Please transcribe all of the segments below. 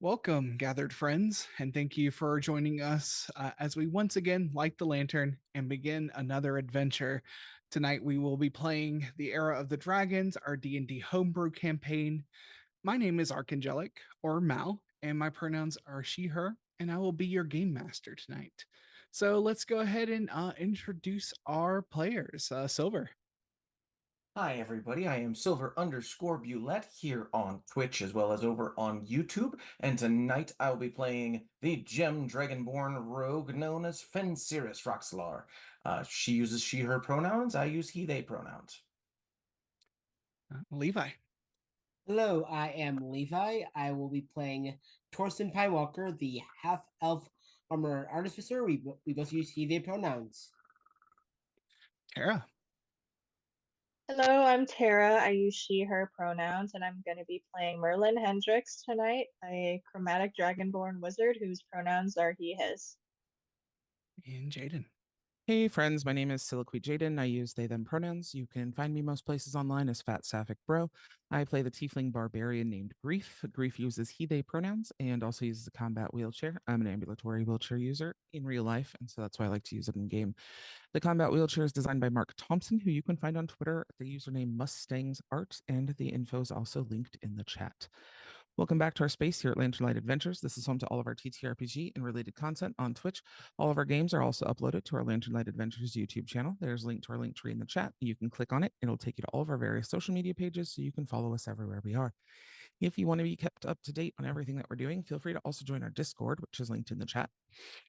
Welcome, gathered friends, and thank you for joining us as we once again light the lantern and begin another adventure. Tonight we will be playing the Era of the Dragons, our D&D homebrew campaign. My name is Archangelic, or Mal, and my pronouns are she, her, and I will be your game master tonight. So let's go ahead and introduce our players. Silver. Hi, everybody. I am Silver_Bulette here on Twitch as well as over on YouTube. And tonight I will be playing the Gem Dragonborn rogue known as Fenxiris Roxalar. She uses she, her pronouns. I use he, they pronouns. Levi. Hello, I am Levi. I will be playing Torsten Pinewalker, the half-elf armor artificer. We both use he, they pronouns. Tara. Hello, I'm Tara. I use she, her pronouns, and I'm going to be playing Merlin Hendrix tonight, a chromatic dragonborn wizard whose pronouns are he, his. And Jaden. Hey friends, my name is Siliqui Jaden. I use they them pronouns. You can find me most places online as FatSapphicBro. I play the tiefling barbarian named Grief. Grief uses he they pronouns and also uses a combat wheelchair. I'm an ambulatory wheelchair user in real life, and so that's why I like to use it in game. The combat wheelchair is designed by Mark Thompson, who you can find on Twitter at the username Mustangs Art, and the info is also linked in the chat. Welcome back to our space here at Lantern Light Adventures. This is home to all of our TTRPG and related content on Twitch. All of our games are also uploaded to our Lantern Light Adventures YouTube channel. There's a link to our link tree in the chat. You can click on it. It'll take you to all of our various social media pages so you can follow us everywhere we are. If you want to be kept up to date on everything that we're doing, feel free to also join our Discord, which is linked in the chat.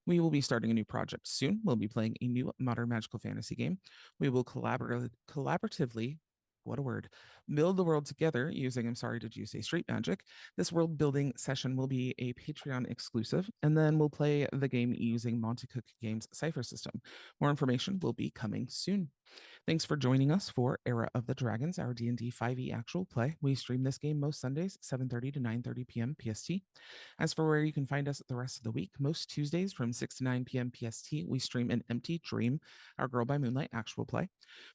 We will be starting a new project soon. We'll be playing a new modern magical fantasy game. We will collaboratively, what a word, build the world together using, I'm sorry, did you say street magic? This world building session will be a Patreon exclusive, and then we'll play the game using Monte Cook Games Cypher System. More information will be coming soon. Thanks for joining us for Era of the Dragons, our D&D 5e actual play. We stream this game most Sundays, 7:30 to 9:30 p.m. PST. As for where you can find us the rest of the week, most Tuesdays from 6 to 9 p.m. PST, we stream an Empty Dream, our Girl by Moonlight actual play.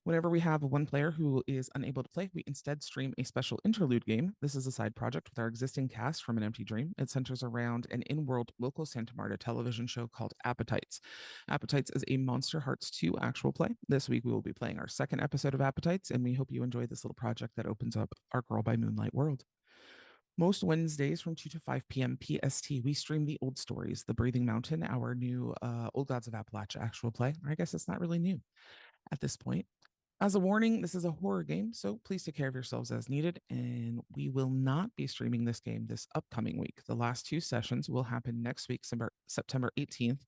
Whenever we have one player who is unable to play, we instead stream a special interlude game. This is a side project with our existing cast from an Empty Dream. It centers around an in-world local Santa Marta television show called Appetites. Appetites is a Monster Hearts 2 actual play. This week we will be playing our second episode of Appetites, and we hope you enjoy this little project that opens up our Girl by Moonlight world. Most Wednesdays from 2 to 5 p.m. PST, we stream the old stories, The Breathing Mountain, our new Old Gods of Appalachia actual play. I guess it's not really new at this point. As a warning, this is a horror game, so please take care of yourselves as needed, and we will not be streaming this game this upcoming week. The last two sessions will happen next week, September 18th,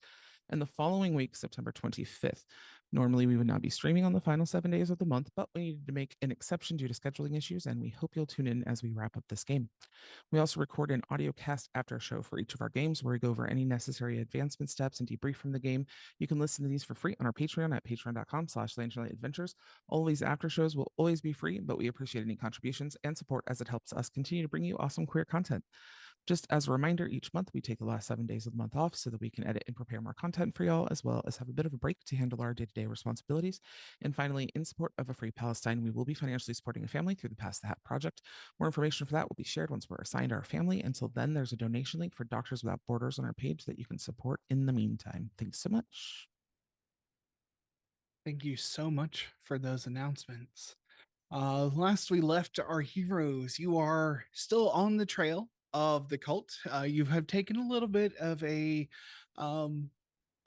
and the following week, September 25th. Normally, we would not be streaming on the final 7 days of the month, but we needed to make an exception due to scheduling issues, and we hope you'll tune in as we wrap up this game. We also record an audio cast after show for each of our games where we go over any necessary advancement steps and debrief from the game. You can listen to these for free on our Patreon at patreon.com/LanternLightAdventures. All of these after shows will always be free, but we appreciate any contributions and support as it helps us continue to bring you awesome queer content. Just as a reminder, each month we take the last 7 days of the month off so that we can edit and prepare more content for y'all, as well as have a bit of a break to handle our day-to-day responsibilities. And finally, in support of a free Palestine, we will be financially supporting a family through the Pass the Hat project. More information for that will be shared once we're assigned our family. Until then, there's a donation link for Doctors Without Borders on our page that you can support in the meantime. Thanks so much. Thank you so much for those announcements. Last we left our heroes, you are still on the trail of the cult. You have taken a little bit of a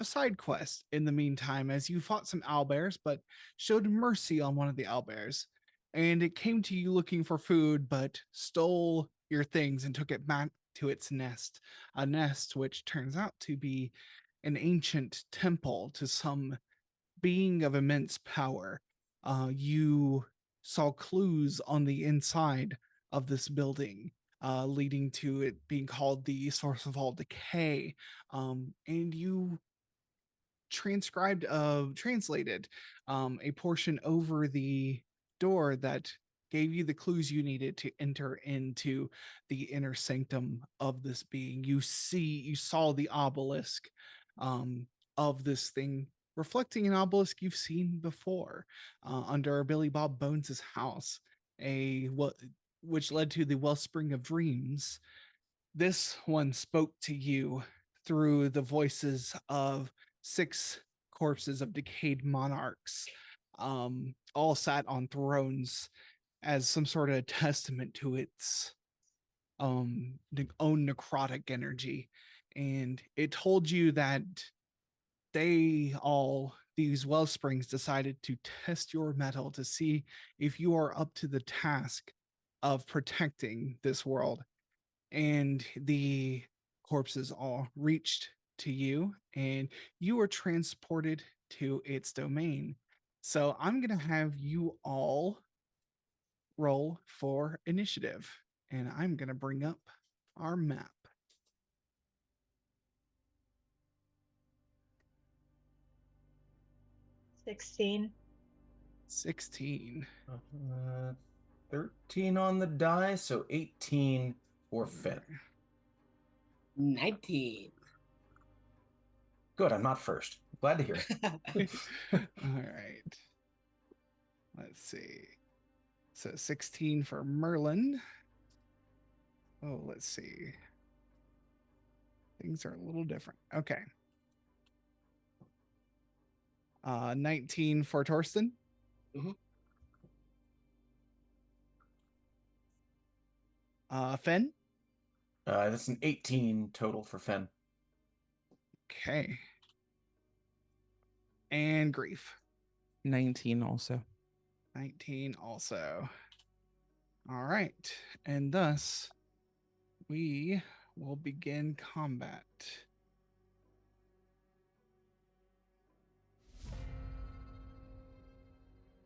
side quest in the meantime as you fought some owlbears, but showed mercy on one of the owlbears. And it came to you looking for food, but stole your things and took it back to its nest. A nest which turns out to be an ancient temple to some being of immense power. You saw clues on the inside of this building, leading to it being called the source of all decay. And you translated a portion over the door that gave you the clues you needed to enter into the inner sanctum of this being. You saw the obelisk of this thing reflecting an obelisk you've seen before under Billy Bob Bones's house, which led to the Wellspring of Dreams. This one spoke to you through the voices of 6 corpses of decayed monarchs, all sat on thrones as some sort of testament to its own necrotic energy. And it told you that these wellsprings decided to test your metal to see if you are up to the task of protecting this world. And the corpses all reached to you, and you were transported to its domain. So I'm going to have you all roll for initiative, and I'm going to bring up our map. 16. 16. 13 on the die, so 18 for Finn. 19. Good, I'm not first. Glad to hear it. All right. Let's see. So 16 for Merlin. Oh, let's see. Things are a little different. Okay. 19 for Torsten. Mhm. Finn. That's an 18 total for Finn. Okay. And Grief. 19 also. 19 also. All right. And thus, we will begin combat.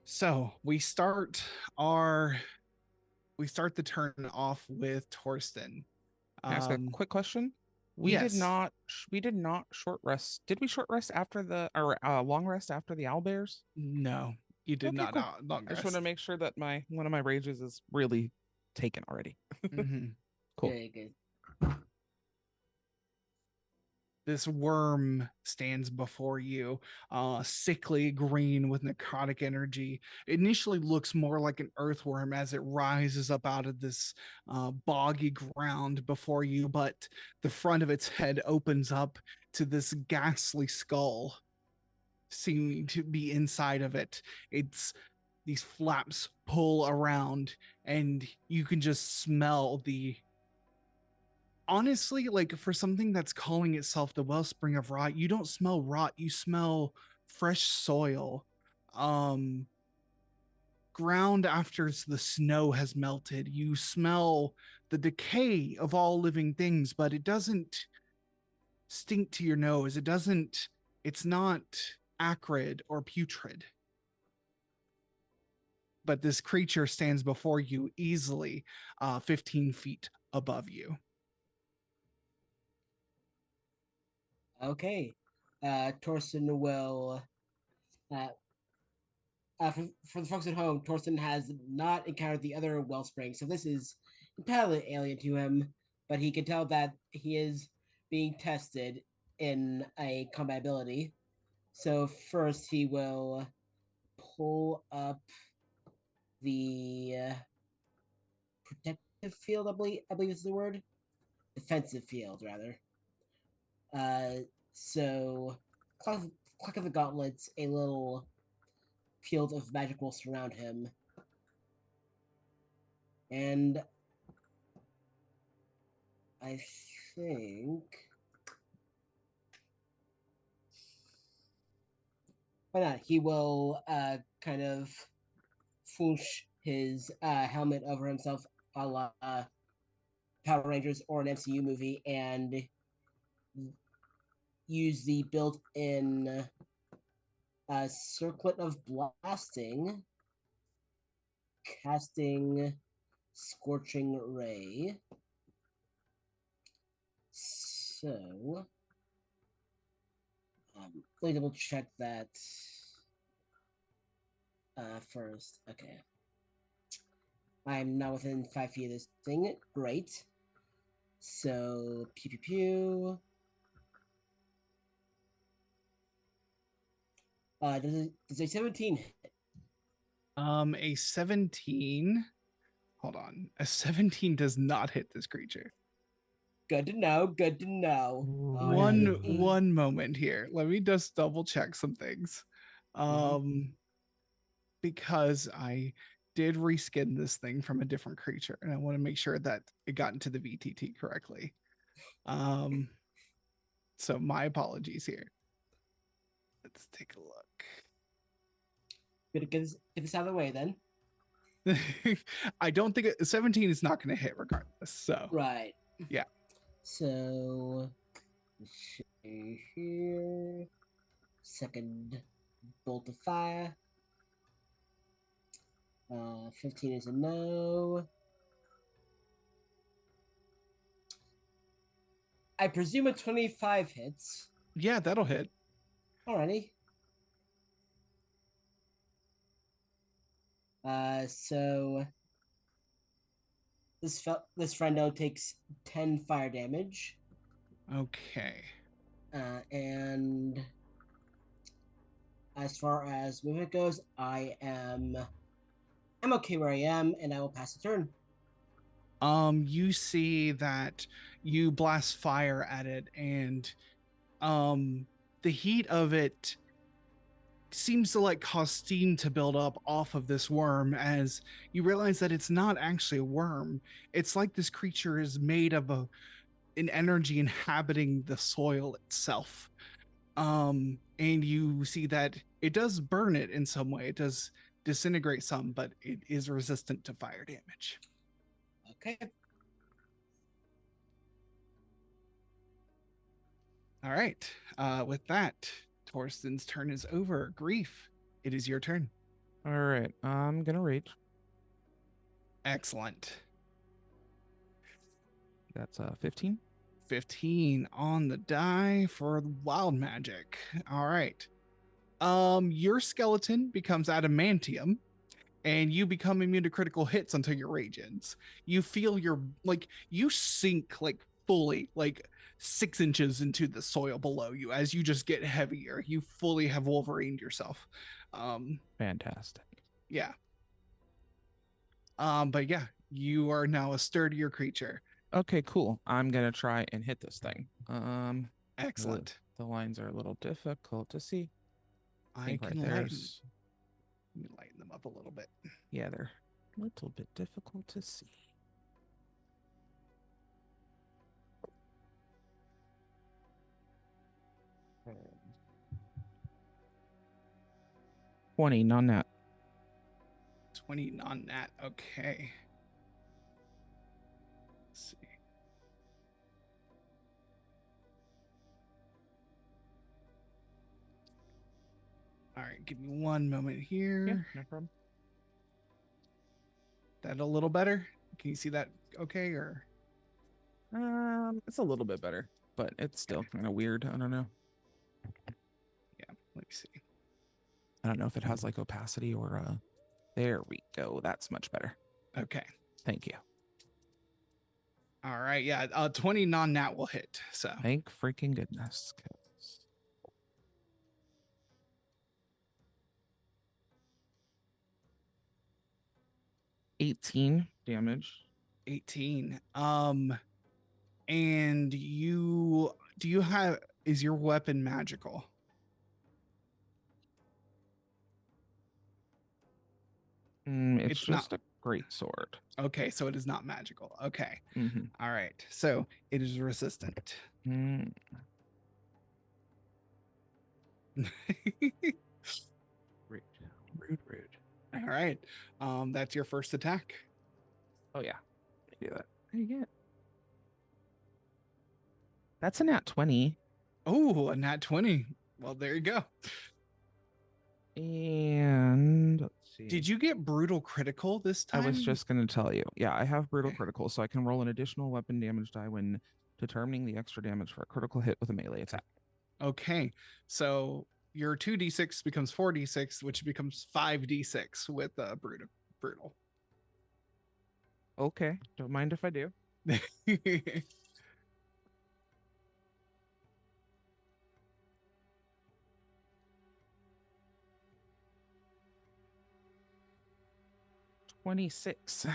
So we start the turn off with Torsten. Can I ask a quick question? We yes. did not short rest. Did we short rest after the or long rest after the owlbears? No, you did Okay, not. cool. Long I just rest. want to make sure that one of my rages is really taken already. Mhm. Cool. Very good. This worm stands before you, sickly green with necrotic energy. It initially looks more like an earthworm as it rises up out of this boggy ground before you, but the front of its head opens up to this ghastly skull seeming to be inside of it. These flaps pull around, and you can just smell the honestly, like for something that's calling itself the Wellspring of Rot, you don't smell rot, you smell fresh soil. Ground after the snow has melted. You smell the decay of all living things, but it doesn't stink to your nose. It's not acrid or putrid. But this creature stands before you easily 15 feet above you. Okay. Torsten will. For the folks at home, Torsten has not encountered the other wellspring, so this is entirely alien to him. But he can tell that he is being tested in a combat ability. So first, he will pull up the protective field. I believe is the word. Defensive field, rather. So click of the gauntlets, a little field of magic will surround him. And I think why not? He will kind of swoosh his helmet over himself a la Power Rangers or an MCU movie and use the built-in circlet of blasting, casting Scorching Ray. So, let me double check that first. Okay. I'm not within 5 feet of this thing. Great. So, pew pew pew. Does a 17 hit? A 17. Hold on. A 17 does not hit this creature. Good to know. Good to know. Alrighty. One moment here. Let me just double check some things. Because I did reskin this thing from a different creature, and I want to make sure that it got into the VTT correctly. So my apologies here. Let's take a look. Gonna get this out of the way then. I don't think 17 is not going to hit regardless. So Right. Yeah. So let's see here. Second bolt of fire. 15 is a no. I presume a 25 hits. Yeah, that'll hit. Alrighty. So this friendo takes 10 fire damage. Okay. And as far as movement goes, I'm okay where I am, and I will pass the turn. You see that you blast fire at it, and the heat of it seems to like cause steam to build up off of this worm, as you realize that it's not actually a worm. It's like this creature is made of an energy inhabiting the soil itself. And you see that it does burn it in some way. It does disintegrate some, but it is resistant to fire damage. Okay. All right. With that, Torsten's turn is over. Grief, it is your turn. All right. I'm going to rage. Excellent. That's 15. 15 on the die for wild magic. All right. Your skeleton becomes adamantium, and you become immune to critical hits until your rage ends. You feel you sink fully 6 inches into the soil below you as you just get heavier. You fully have Wolverined yourself. Fantastic. Yeah. But yeah, you are now a sturdier creature. Okay, cool. I'm gonna try and hit this thing. Excellent. The lines are a little difficult to see. I can let me lighten them up a little bit. Yeah, they're a little bit difficult to see. Okay. 20 non-nat. 20 non-nat. Okay. Let's see. All right, give me one moment here. Yeah, no problem. That a little better? Can you see that okay, or? It's a little bit better, but it's still kind of weird. I don't know. Yeah, let me see. I don't know if it has like opacity or there we go. That's much better. Okay. Thank you. All right, yeah, 20 non-nat will hit. So thank freaking goodness. 18 damage. 18. And is your weapon magical? It's just not a great sword. Okay, so it is not magical. Okay. All right. So it is resistant. Rude. All right. That's your first attack. Oh yeah. Do that. What do you get? That's a nat 20. Oh, a nat 20. Well, there you go. And let's see. Did you get brutal critical this time? I was just going to tell you. Yeah, I have brutal critical, so I can roll an additional weapon damage die when determining the extra damage for a critical hit with a melee attack. Okay, so your 2d6 becomes 4d6, which becomes 5d6 with brutal. Okay, don't mind if I do. 26.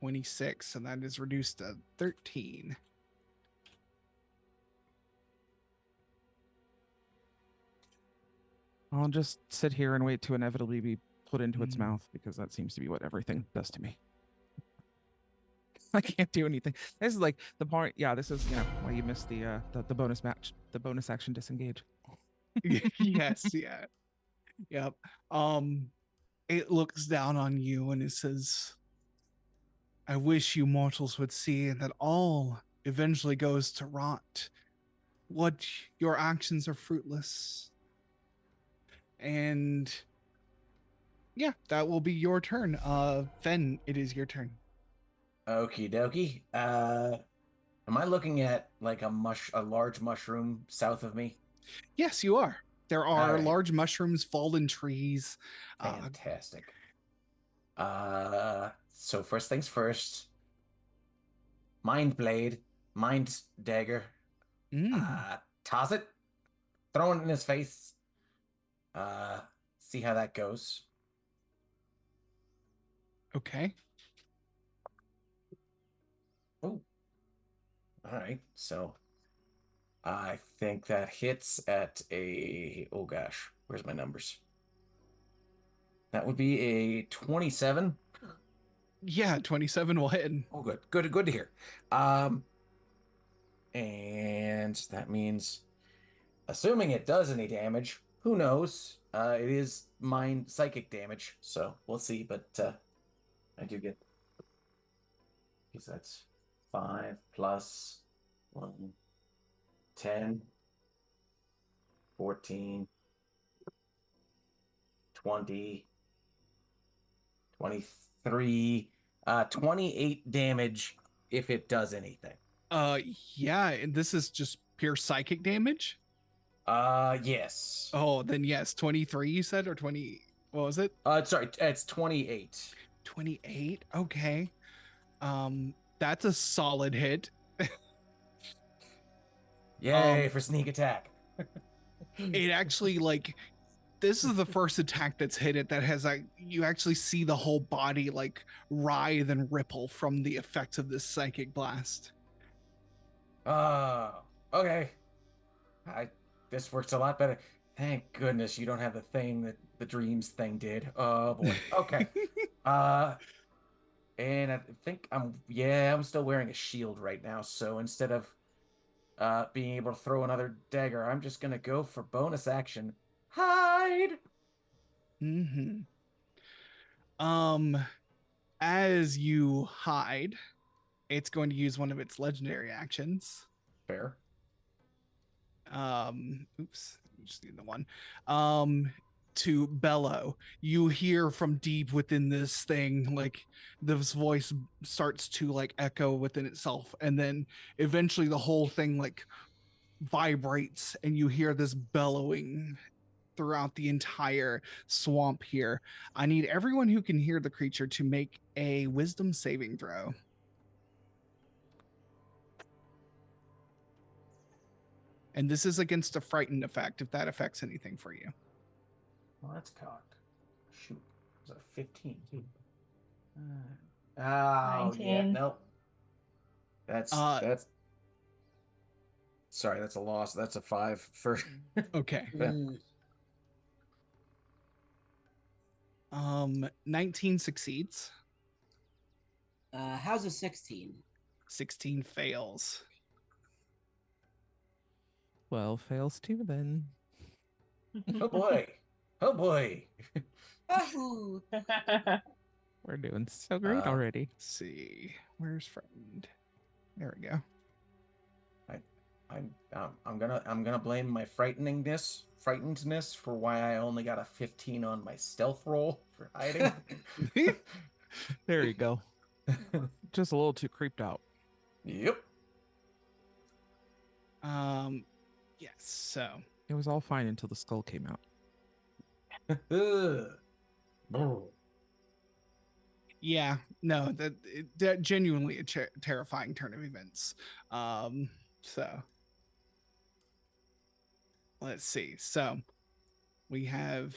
26, and that is reduced to 13. I'll just sit here and wait to inevitably be put into its Mm. mouth, because that seems to be what everything does to me. I can't do anything. This is like the part. Yeah, this is why you missed the bonus match, the bonus action disengage. Yes, yeah. Yep. It looks down on you and it says, I wish you mortals would see that all eventually goes to rot. What your actions are fruitless. And yeah, that will be your turn. Fen, it is your turn. Okie dokie. Am I looking at like a large mushroom south of me? Yes, you are. There are Alright. large mushrooms, fallen trees. Fantastic. So first things first. Mind blade, mind dagger. Toss it, throw it in his face. See how that goes. Okay. Oh, all right. So I think that hits at a. Oh gosh, where's my numbers? That would be a 27. Yeah, 27 will hit. Oh, good to hear. And that means, assuming it does any damage, who knows? It is mind psychic damage, so we'll see. But I do get, because that's 5 plus 1, 10, 14, 20, 23, 28 damage if it does anything. Yeah, and this is just pure psychic damage? Yes. Oh, then yes, 23 you said, or 20, what was it? Sorry, it's 28. 28, okay. That's a solid hit. Yay for sneak attack. It actually, like, this is the first attack that's hit it that has, like, you actually see the whole body, like, writhe and ripple from the effects of this psychic blast. Okay. This works a lot better. Thank goodness you don't have the thing that the dreams thing did. Oh boy. Okay. And I think I'm still wearing a shield right now, so instead of being able to throw another dagger, I'm just gonna go for bonus action. Hide! Mm-hmm. As you hide, it's going to use one of its legendary actions. Fair. Oops, just need the one. To bellow. You hear from deep within this thing, like this voice starts to like echo within itself, and then eventually the whole thing like vibrates, and you hear this bellowing throughout the entire swamp here. I need everyone who can hear the creature to make a wisdom saving throw. And this is against a frightened effect, if that affects anything for you. Well, that's cocked. Shoot. Was that a 15 too? Oh, yeah, 19. nope. That's sorry, that's a loss. That's a 5 for Okay. 19 succeeds. How's a 16? 16 fails. 12 fails too, then. Oh boy. Oh boy. Wahoo! We're doing so great already. Let's see. Where's frightened? There we go. I'm gonna blame my frightenedness for why I only got a 15 on my stealth roll for hiding. There you go. Just a little too creeped out. Yep. Yes, so It was all fine until the skull came out. yeah, no, that genuinely a terrifying turn of events. So let's see. So we have.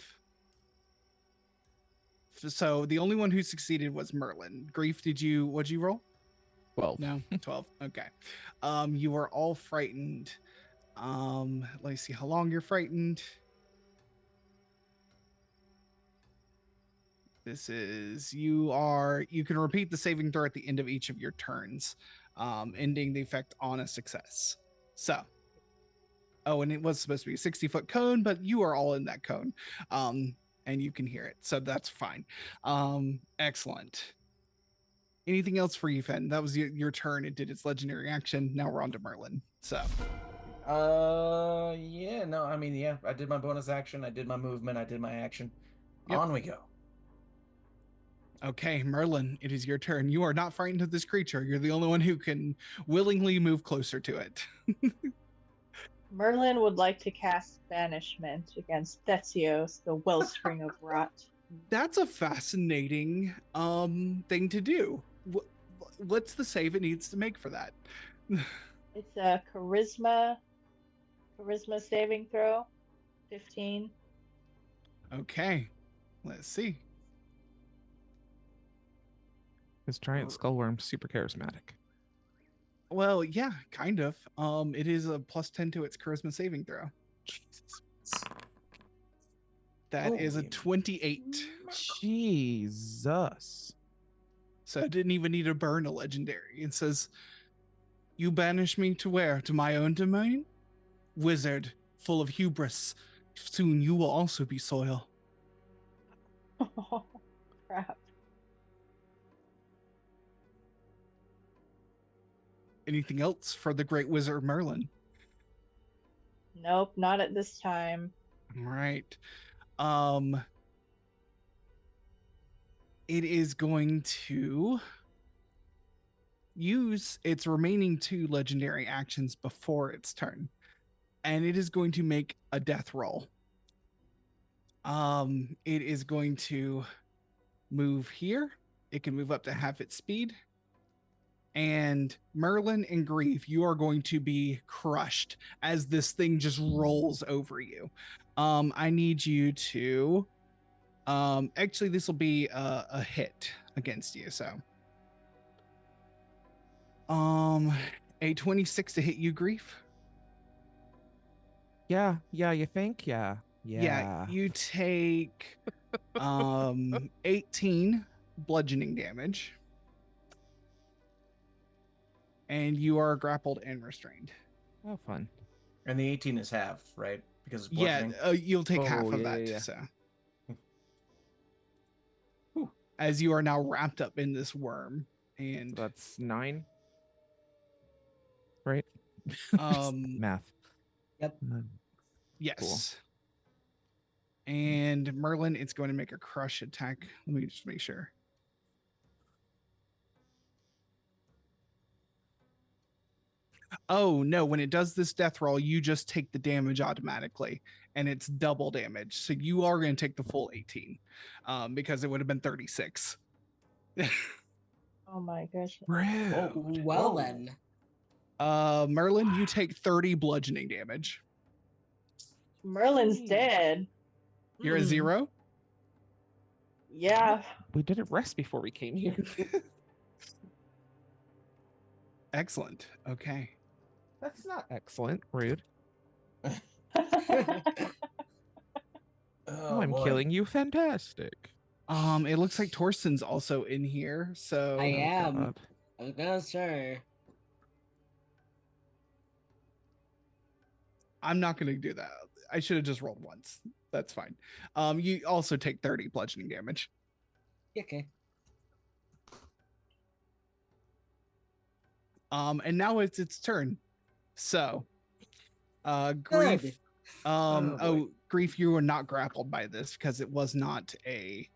So the only one who succeeded was Merlin. Grief, what'd you roll? 12. No, 12. Okay. You are all frightened. Let me see how long you're frightened. This is you can repeat the saving throw at the end of each of your turns, ending the effect on a success. So, oh, and it was supposed to be a 60-foot cone, but you are all in that cone, and you can hear it, so that's fine. Excellent. Anything else for you, Fen? That was your turn. It did its legendary action. Now we're on to Merlin. So, yeah, no, I mean, yeah, I did my bonus action, I did my movement, I did my action. Yep. On we go. Okay, Merlin, it is your turn. You are not frightened of this creature. You're the only one who can willingly move closer to it. Merlin would like to cast Banishment against Thesios, the Wellspring of Rot. That's a fascinating thing to do. What's the save it needs to make for that? It's a charisma saving throw, 15. Okay, let's see. This giant skullworm's super charismatic. Well, yeah, kind of. It is a +10 to its charisma saving throw. Jesus. That is a 28. Jesus. So I didn't even need to burn a legendary. It says, "You banish me to where? To my own domain? Wizard, full of hubris. Soon you will also be soil." Oh, crap. Anything else for the great wizard Merlin? Nope, not at this time. All right. It is going to use its remaining 2 legendary actions before its turn, and it is going to make a death roll. It is going to move here. It can move up to half its speed. And Merlin and Grief, you are going to be crushed as this thing just rolls over you. I need you to actually this will be a hit against you, so a 26 to hit you, Grief. Yeah, you think? Yeah. You take 18 bludgeoning damage, and you are grappled and restrained. Oh, fun. And the 18 is half, right? Because it's bludgeoning. Yeah, you'll take half of yeah, that. yeah. So, as you are now wrapped up in this worm, and So that's 9, right? Math. Yep. yes. And Merlin, it's going to make a crush attack. Let me just make sure. Oh, no. When it does this death roll, you just take the damage automatically, and it's double damage. So you are going to take the full 18 because it would have been 36. Oh my gosh. Rude. Well then. Merlin, you take 30 bludgeoning damage. Merlin's dead. You're at 0? Yeah. We didn't rest before we came here. Excellent. Okay. That's not excellent. Rude. Oh, I'm boy. killing you. Fantastic. It looks like Torsten's also in here, so I am. God. I was gonna say. I'm not going to do that. I should have just rolled once. That's fine. You also take 30 bludgeoning damage. Okay. And now it's its turn. So, Grief. Good. Grief, you were not grappled by this because it was not a,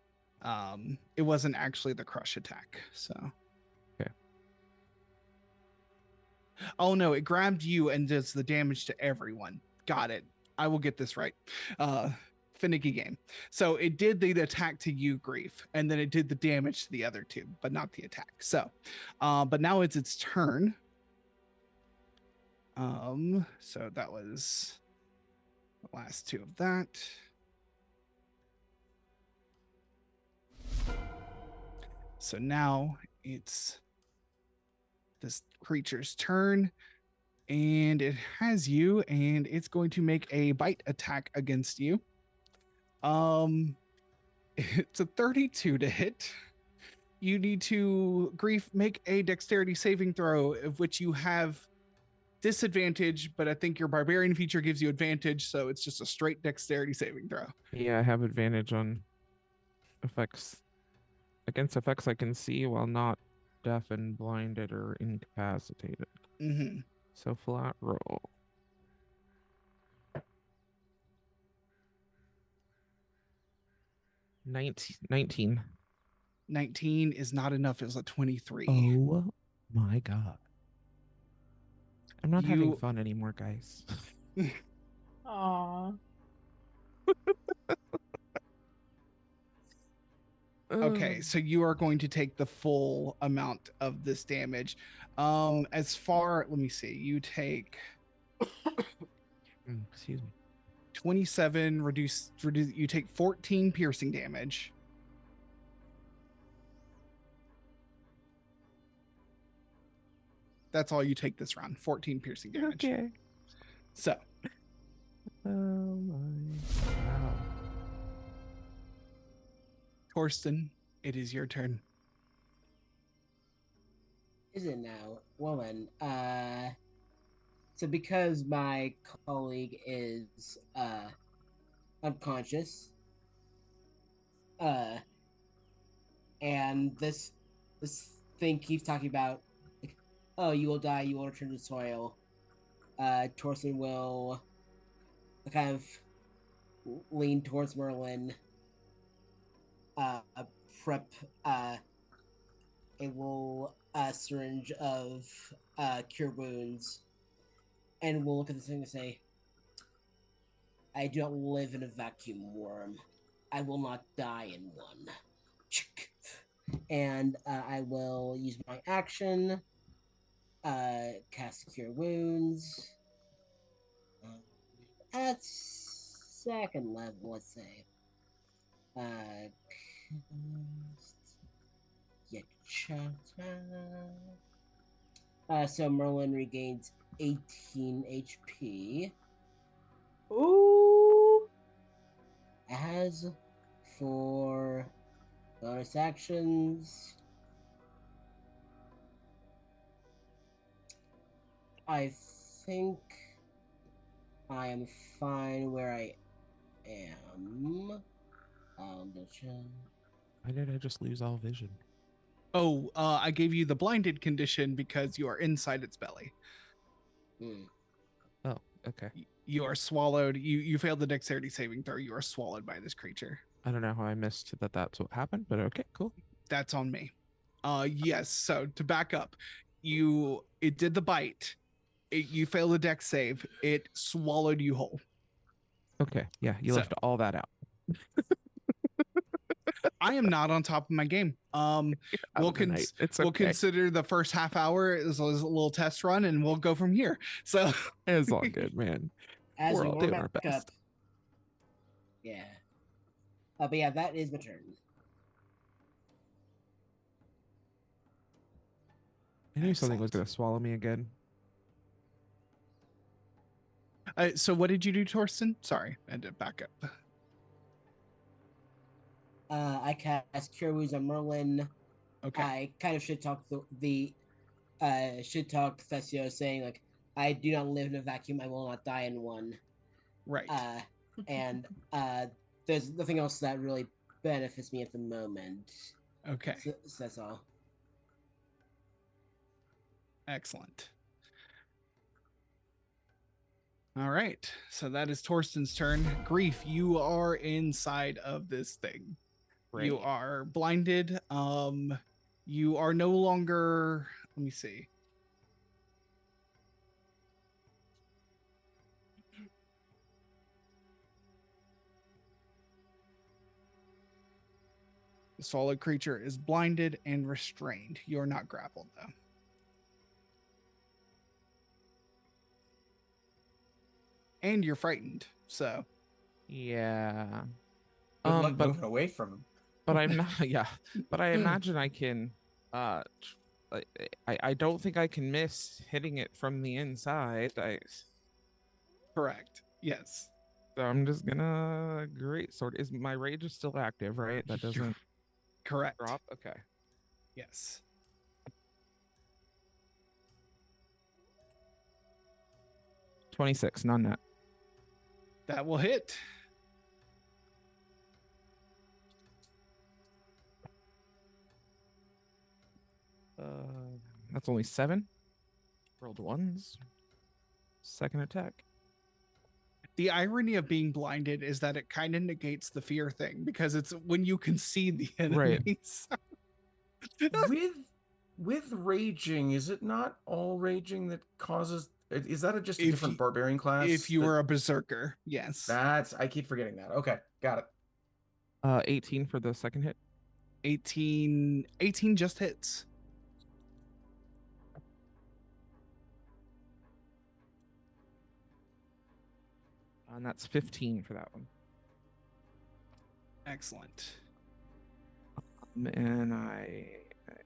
it wasn't actually the crush attack. So. Okay. Oh no, it grabbed you and does the damage to everyone. Got it. I will get this right. Finicky game. So it did the attack to you, Grief, and then it did the damage to the other 2, but not the attack. So, but now it's its turn. So that was the last 2 of that. So now it's this creature's turn, and it has you, and it's going to make a bite attack against you. It's a 32 to hit. You need to, Grief, make a dexterity saving throw, of which you have disadvantage, but I think your barbarian feature gives you advantage, so it's just a straight dexterity saving throw. Yeah, I have advantage on effects. Against effects I can see while not deafened, blinded, or incapacitated. Mm-hmm. So flat roll. 19. 19 is not enough. It was a 23. Oh my god. I'm not having You- fun anymore, guys. Aw. Okay, so you are going to take the full amount of this damage. As far, let me see, you take Excuse me. 27, reduce, you take 14 piercing damage. That's all you take this round, 14 piercing damage. Okay. So, Oh my wow. Torsten, it is your turn. Is it now? Well then, so because my colleague is unconscious, and this thing keeps talking about like, oh, you will die, you will return to soil. Torsten will kind of lean towards Merlin, prep a little syringe of cure wounds, and we'll look at this thing and say, I do not live in a vacuum, worm. I will not die in one. And I will use my action, cast cure wounds. At second level, let's say. So Merlin regains 18 HP. Ooh. As for bonus actions, I think I am fine where I am. Why did I just lose all vision? Oh, I gave you the blinded condition because you are inside its belly. Oh, okay. You are swallowed. You failed the dexterity saving throw. You are swallowed by this creature. I don't know how I missed that that's what happened, but okay, cool. That's on me. Yes. So to back up, it did the bite. You failed the dex save. It swallowed you whole. Okay, yeah, you So- left all that out. I am not on top of my game. Out We'll of the night. It's we'll okay. consider the first half hour as a little test run, and we'll go from here. So It's all good, man. As We're we all warm doing our back best. up. Yeah. But yeah, that is my turn. I knew something was Excellent. going to swallow me again. So what did you do, Torsten? Sorry, I had to back up. I cast Cure Wounds on Merlin. Okay. I kind of shit talk the shit talk Thesios, saying like, I do not live in a vacuum. I will not die in one. Right. And there's nothing else that really benefits me at the moment. Okay. So that's all. Excellent. All right. So that is Torsten's turn. Grief, you are inside of this thing. You Great. are blinded. You are no longer, let me see. The solid creature is blinded and restrained. You're not grappled, though. And you're frightened, so. Yeah. Good luck but moving away from him. but I'm not. Yeah, but I imagine I can. I don't think I can miss hitting it from the inside. Correct. Yes. I'm just gonna great sword. Is my rage is still active, right? That You're doesn't correct. drop. Okay. Yes. 26, non-net. That will hit. That's only 7. Rolled ones. Second attack. The irony of being blinded is that it kind of negates the fear thing because it's when you can see the Right. enemies. With raging, is it not all raging that causes? Is that just a If different you- barbarian class? If you were a berserker, yes. I keep forgetting that. Okay, got it. 18 for the second hit. 18 just hits. And that's 15 for that one. Excellent. And I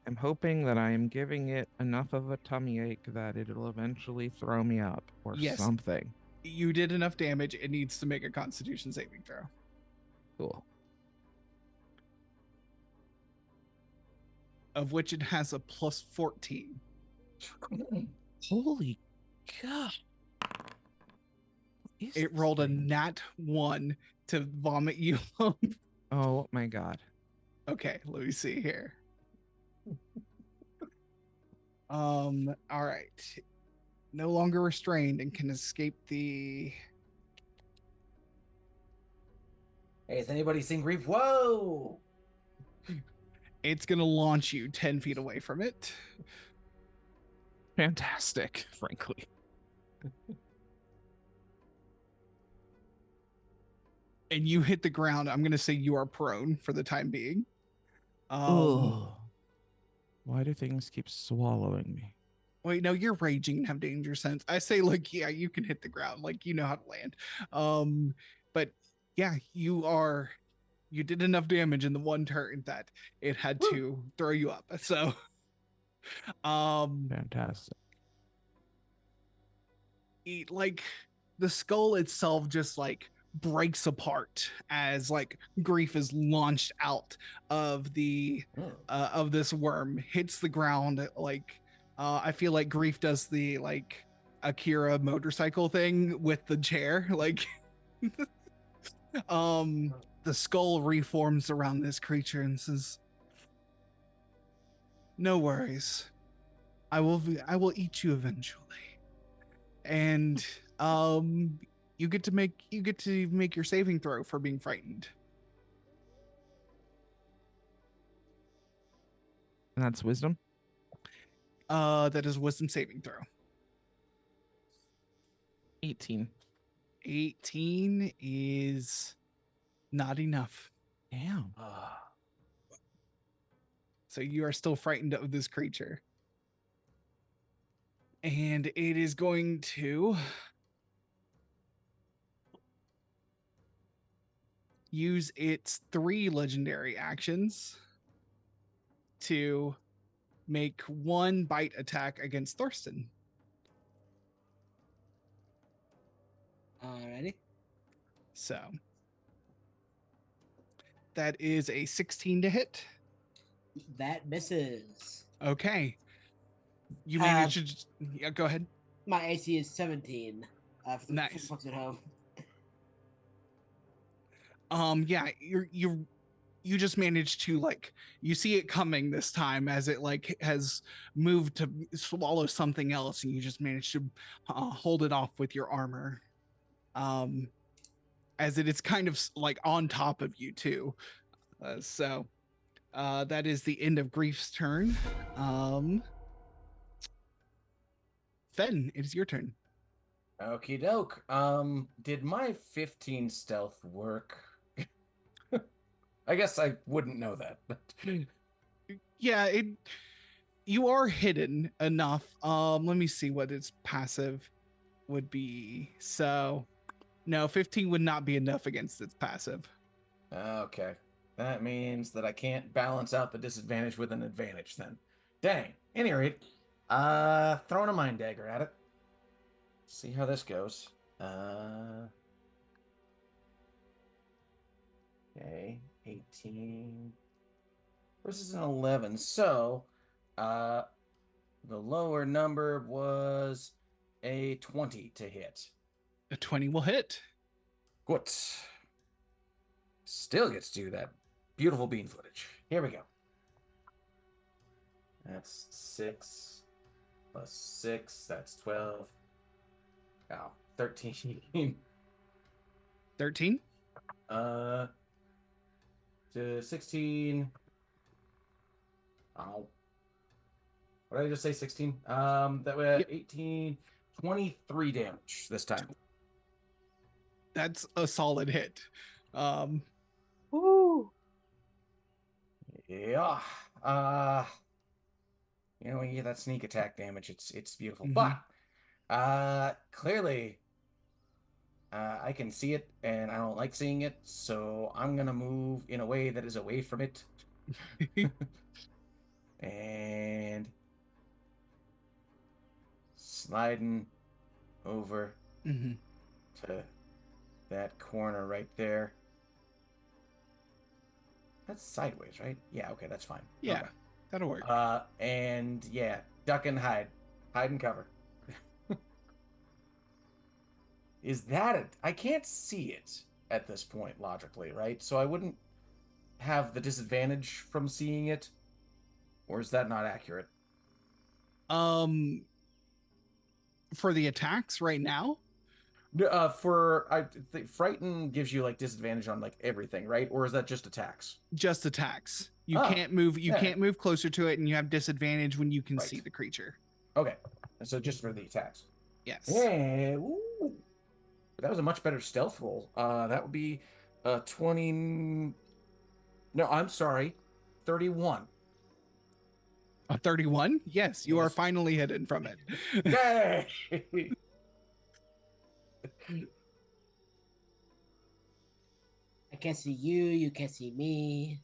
am hoping that I am giving it enough of a tummy ache that it'll eventually throw me up or Yes. something. You did enough damage. It needs to make a Constitution saving throw. Cool. Of which it has a plus 14. Holy God. It rolled a nat 1 to vomit you up. Oh my God. Okay, let me see here. All right. No longer restrained and can escape the. Hey, has anybody seen Grief? Whoa! It's gonna launch you 10 feet away from it. Fantastic, frankly. And you hit the ground. I'm gonna say you are prone for the time being. Oh. Why do things keep swallowing me? Wait, no, you're raging and have danger sense. I say, like, yeah, you can hit the ground, like you know how to land. But yeah, you did enough damage in the one turn that it had to throw you up. So Fantastic. like the skull itself just like breaks apart as like Grief is launched out of the of this worm, hits the ground. Like I feel like Grief does the like Akira motorcycle thing with the chair, like the skull reforms around this creature and says, "No worries, I will eat you eventually." And you get to make your saving throw for being frightened. And that's wisdom? That is wisdom saving throw. 18. 18 is not enough. Damn. So you are still frightened of this creature. And it is going to use its 3 legendary actions to make 1 bite attack against Thorsten. Alrighty. So that is a 16 to hit. That misses. Okay. You managed to yeah, go ahead. My AC is 17. For the Nice. folks at home. Yeah, you just managed to like you see it coming this time as it like has moved to swallow something else, and you just managed to hold it off with your armor. As it is kind of like on top of you too. So that is the end of Grief's turn. Fen, it is your turn. Okie doke. Did my 15 stealth work? I guess I wouldn't know that, but Yeah, you are hidden enough. Let me see what its passive would be. So no, 15 would not be enough against its passive. okay. That means that I can't balance out the disadvantage with an advantage then. Dang. Any rate, throwing a mind dagger at it. See how this goes. Okay, 18 versus an 11. So, the lower number was a 20 to hit. A 20 will hit. Good. Still gets to that beautiful bean footage. Here we go. That's 6 plus 6. That's 12. Oh, 13. 13. To 16. Oh. What did I just say? 16? That way Yep. 18, 23 damage this time. That's a solid hit. Woo! Yeah. When you get that sneak attack damage, it's beautiful. Mhm. But clearly I can see it and I don't like seeing it, so I'm gonna move in a way that is away from it. And sliding over Mhm. to that corner right there. That's sideways, right? Yeah, okay, that's fine. Yeah, Okay. that'll work. And yeah, duck and hide. Hide and cover. Is that it? I can't see it at this point, logically, right? So I wouldn't have the disadvantage from seeing it? Or is that not accurate? For the attacks right now, I think Frighten gives you like disadvantage on like everything, right? Or is that just attacks? just attacks. You Oh, can't move. You yeah. can't move closer to it, and you have disadvantage when you can Right. see the creature. Okay, so just for the attacks. Yes. Yeah. Ooh. That was a much better stealth roll. That would be 20. No, I'm sorry, 31. A 31? Yes, you are Yes. finally hidden from it. Yay! I can't see you. You can't see me.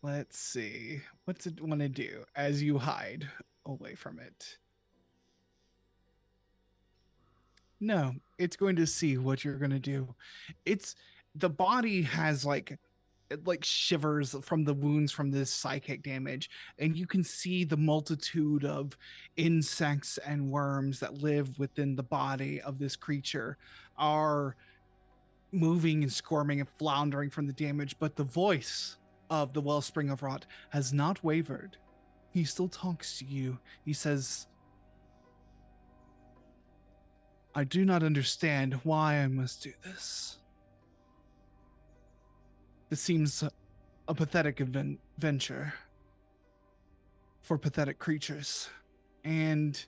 Let's see. What's it want to do as you hide away from it? No, it's going to see what you're going to do. It's the body has like it like shivers from the wounds from this psychic damage, and you can see the multitude of insects and worms that live within the body of this creature are moving and squirming and floundering from the damage, but the voice of the Wellspring of Rot has not wavered. He still talks to you. He says, I do not understand why I must do this. This seems a pathetic venture for pathetic creatures. And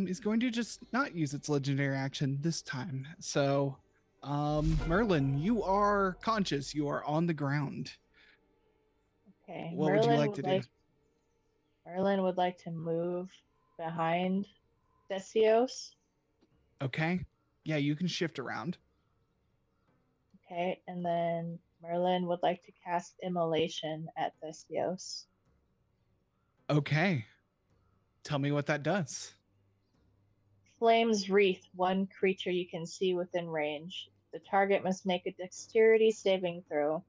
is going to just not use its legendary action this time. So Merlin, you are conscious. You are on the ground. Okay. What would you like to do? Merlin would like to move behind Thesios. Okay. Yeah, you can shift around. Okay, and then Merlin would like to cast Immolation at Thesios. Okay. Tell me what that does. Flames wreath one creature you can see within range. The target must make a dexterity saving throw.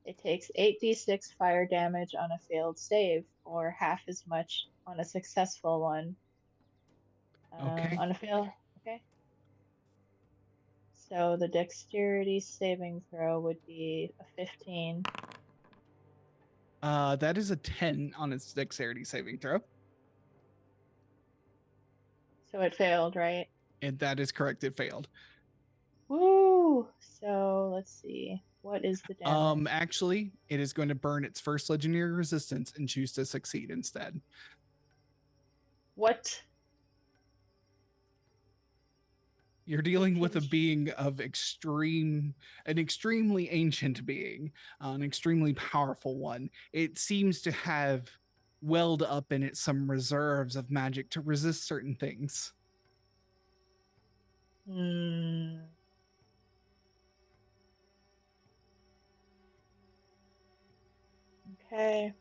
It takes 8d6 fire damage on a failed save, or half as much on a successful one. Okay. On a fail, okay. So the dexterity saving throw would be a 15. That is a 10 on its dexterity saving throw. So it failed, right? And that is correct. It failed. Woo! So let's see. What is the damage? Actually, it is going to burn its first legendary resistance and choose to succeed instead. What? You're dealing with a being of an extremely ancient being, an extremely powerful one. It seems to have welled up in it some reserves of magic to resist certain things. Okay.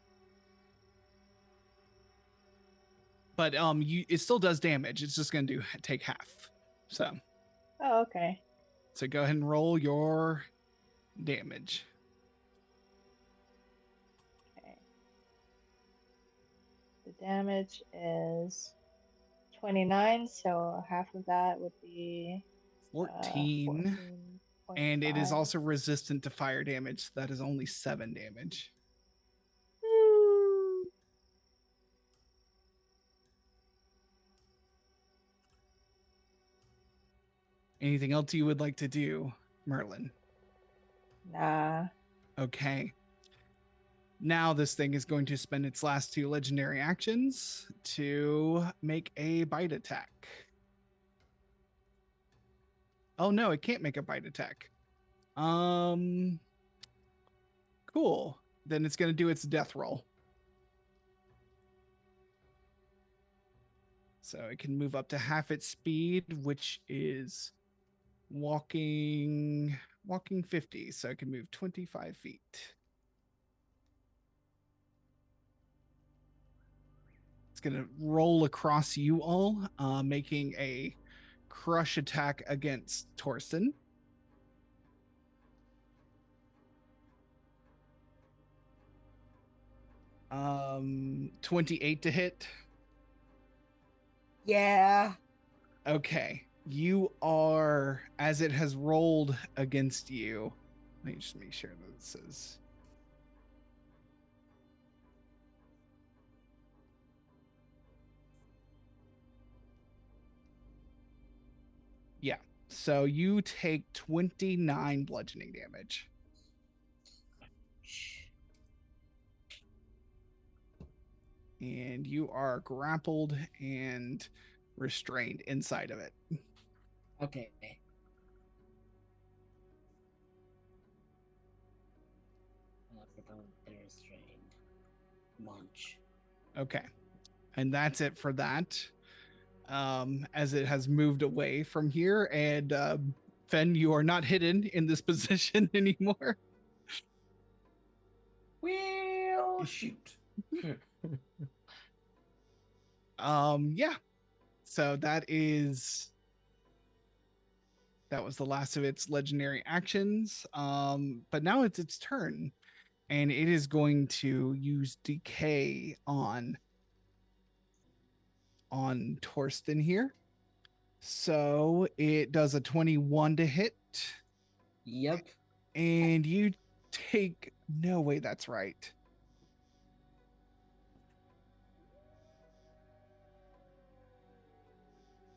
But it still does damage. It's just going to take half. So. Oh, okay. So go ahead and roll your damage. Okay. The damage is 29, so half of that would be 14. 14.5. And it is also resistant to fire damage. So that is only 7 damage. Anything else you would like to do, Merlin? Nah. Okay. Now this thing is going to spend its last 2 legendary actions to make a bite attack. Oh no, it can't make a bite attack. Cool. Then it's going to do its death roll. So it can move up to half its speed, which is walking 50. So it can move 25 feet. It's going to roll across you all, making a crush attack against Torsten. Um, 28 to hit. Yeah. Okay. You are, as it has rolled against you. Let me just make sure that it says. Yeah. So you take 29 bludgeoning damage. And you are grappled and restrained inside of it. Okay. Munch. Okay. And that's it for that. As it has moved away from here. And Fen, you are not hidden in this position anymore. Well, shoot. Yeah. So that was the last of its legendary actions. But now it's its turn. And it is going to use decay on Torsten here. So it does a 21 to hit. Yep. And you take, no way, that's right.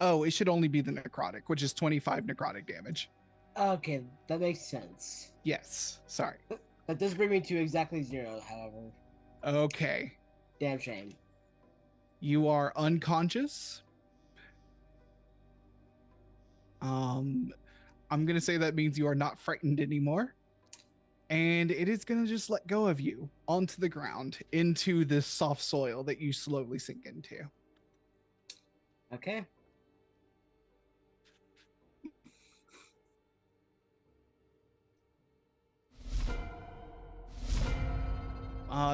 Oh, it should only be the necrotic, which is 25 necrotic damage. Okay, that makes sense. Yes, sorry. That does bring me to exactly 0, however. Okay. Damn shame. You are unconscious. I'm going to say that means you are not frightened anymore. And it is going to just let go of you onto the ground, into this soft soil that you slowly sink into. Okay.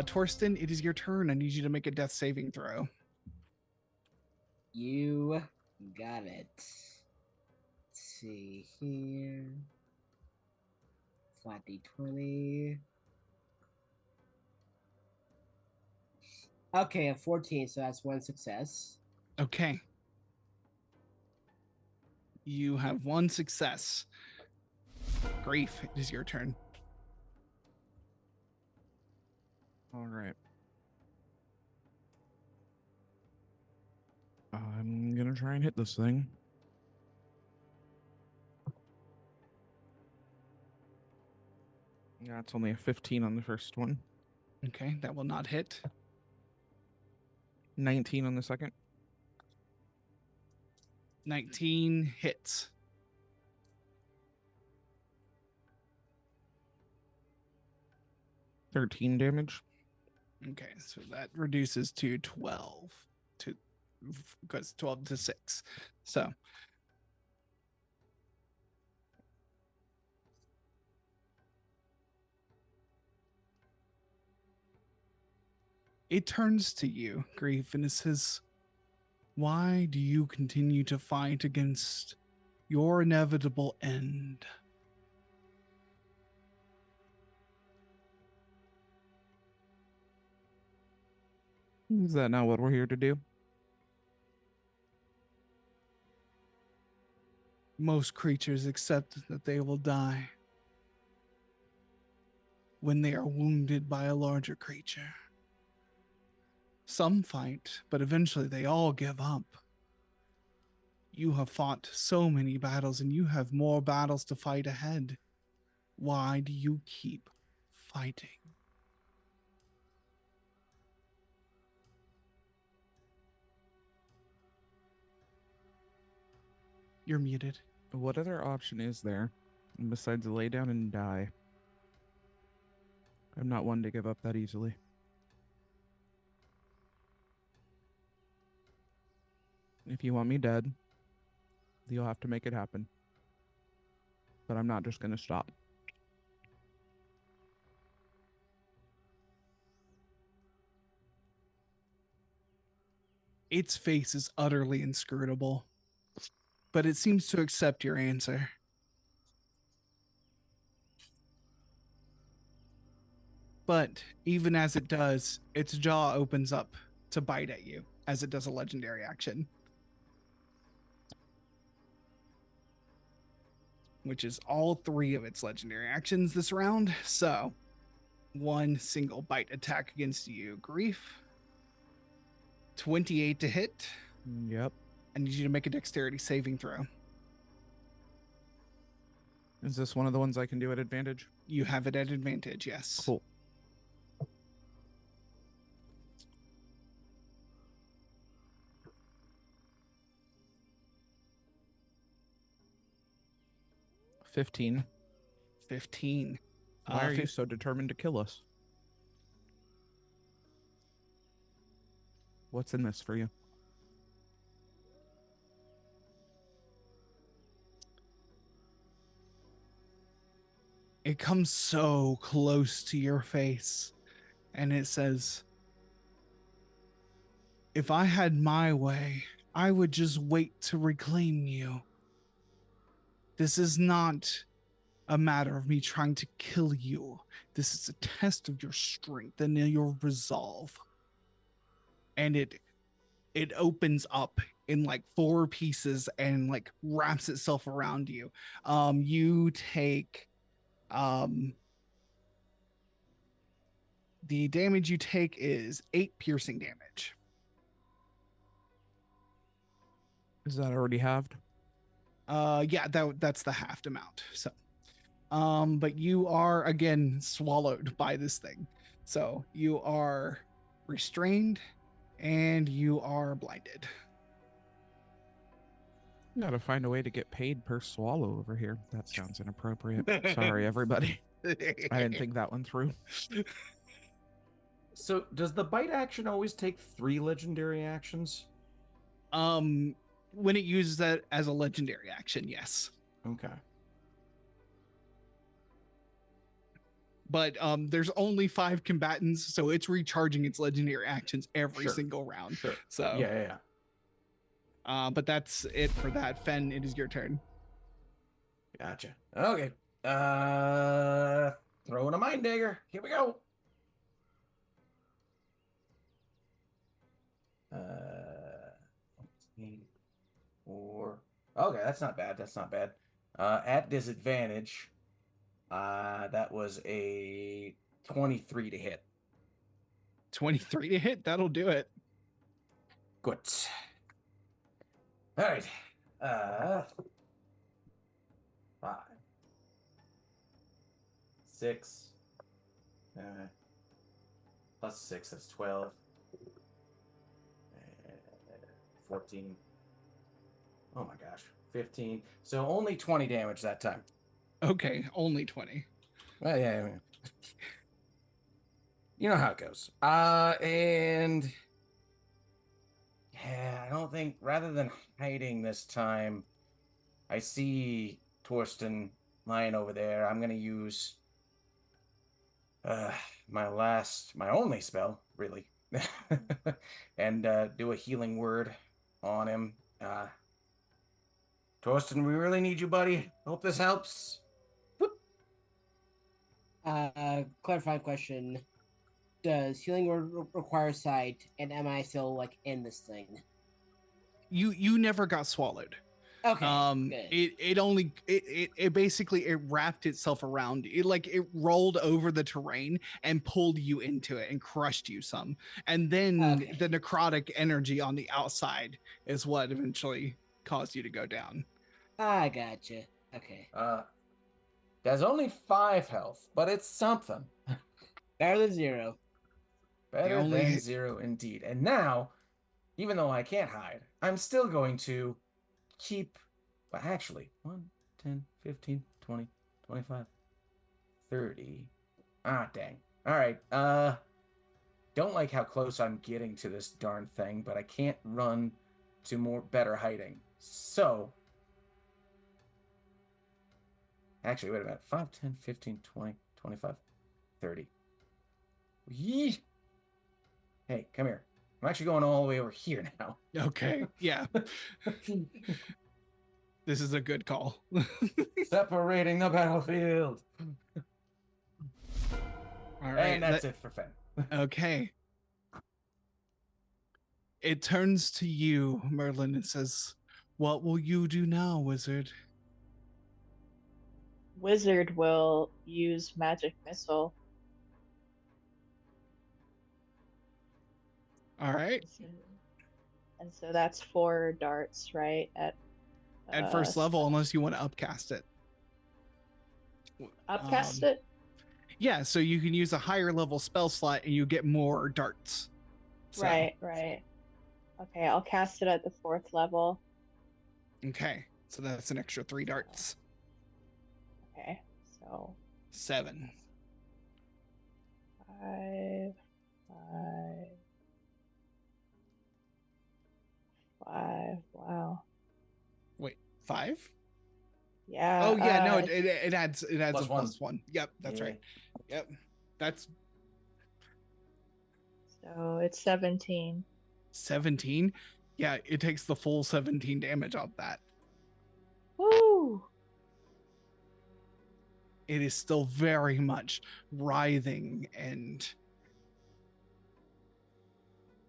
Torsten, it is your turn. I need you to make a death saving throw. You got it. Let's see here. Flat D20. Okay, a 14, so that's 1 success. Okay. You have 1 success. Grief, it is your turn. All right. I'm gonna try and hit this thing. Yeah, it's only a 15 on the first one. Okay, that will not hit. 19 on the second. 19 hits. $13 damage. Okay, so that reduces to 12 to because 12 to 6. So it turns to you, Grief, and it says, "Why do you continue to fight against your inevitable end. Is that not what we're here to do? Most creatures accept that they will die when they are wounded by a larger creature. Some fight, but eventually they all give up. You have fought so many battles and you have more battles to fight ahead. Why do you keep fighting? You're muted. What other option is there besides lay down and die? I'm not one to give up that easily. If you want me dead, you'll have to make it happen. But I'm not just going to stop. Its face is utterly inscrutable, but it seems to accept your answer. But even as it does, its jaw opens up to bite at you, as it does a legendary action. Which is all 3 of its legendary actions this round. So, 1 single bite attack against you, Grief. 28 to hit. Yep. I need you to make a dexterity saving throw. Is this one of the ones I can do at advantage? You have it at advantage, yes. Cool. $15. 15. Why are you so determined to kill us? What's in this for you? It comes so close to your face, and it says, if I had my way, I would just wait to reclaim you. This is not a matter of me trying to kill you. This is a test of your strength and your resolve. And it opens up in like 4 pieces and like wraps itself around you. You take the damage you take is 8 piercing damage. Is that already halved? Yeah, that's the halved amount. So but you are again swallowed by this thing. So you are restrained and you are blinded. Gotta find a way to get paid per swallow over here. That sounds inappropriate. Sorry, everybody. I didn't think that one through. So, does the bite action always take 3 legendary actions? When it uses that as a legendary action, yes. Okay. But there's only 5 combatants, so it's recharging its legendary actions every single round. Sure. So Yeah. But that's it for that. Fen, it is your turn. Gotcha. Okay. Throw in a mind dagger. Here we go. 4. Okay, that's not bad. That's not bad. At disadvantage, that was a 23 to hit. 23 to hit. That'll do it. Good. All right. 5, 6, plus 6, that's 12. 14. Oh my gosh. 15. So only 20 damage that time. Okay, only 20. Well, yeah. You know how it goes. And yeah, I don't think, rather than hiding this time, I see Torsten lying over there. I'm going to use my only spell, really, and do a healing word on him. Torsten, we really need you, buddy. Hope this helps. Clarifying question. Does healing require sight, and am I still like in this thing? You never got swallowed. Okay. Good. It basically it wrapped itself around it, like it rolled over the terrain and pulled you into it and crushed you some, and then Okay. the necrotic energy on the outside is what eventually caused you to go down. I gotcha. Okay. There's only 5 health, but it's something. Better than 0. Better only- than 0 indeed. And now, even though I can't hide, I'm still going to keep, well, actually, 1, 10, 15, 20, 25, 30. Ah, dang. All right. Don't like how close I'm getting to this darn thing, but I can't run to better hiding. So, actually, wait a minute. 5, 10, 15, 20, 25, 30. Yee! Hey, come here. I'm actually going all the way over here now. Okay, yeah, this is a good call. Separating the battlefield. All right, And that's it for Fen. Okay. It turns to you, Merlin, and says, "What will you do now, wizard?" Wizard will use magic missile. All right. And so that's 4 darts, right? At First level, unless you want to upcast it. Upcast it? Yeah, so you can use a higher level spell slot and you get more darts. So, Right. Okay, I'll cast it at the 4th level. Okay, so that's an extra 3 darts. Okay, so 7. 5, 5. Wow. Wait, 5? Yeah. Oh yeah, no, it adds Plus a +1. Yep, that's right. Yep, that's So it's 17. 17. Yeah, it takes the full 17 damage off that. Woo! It is still very much writhing and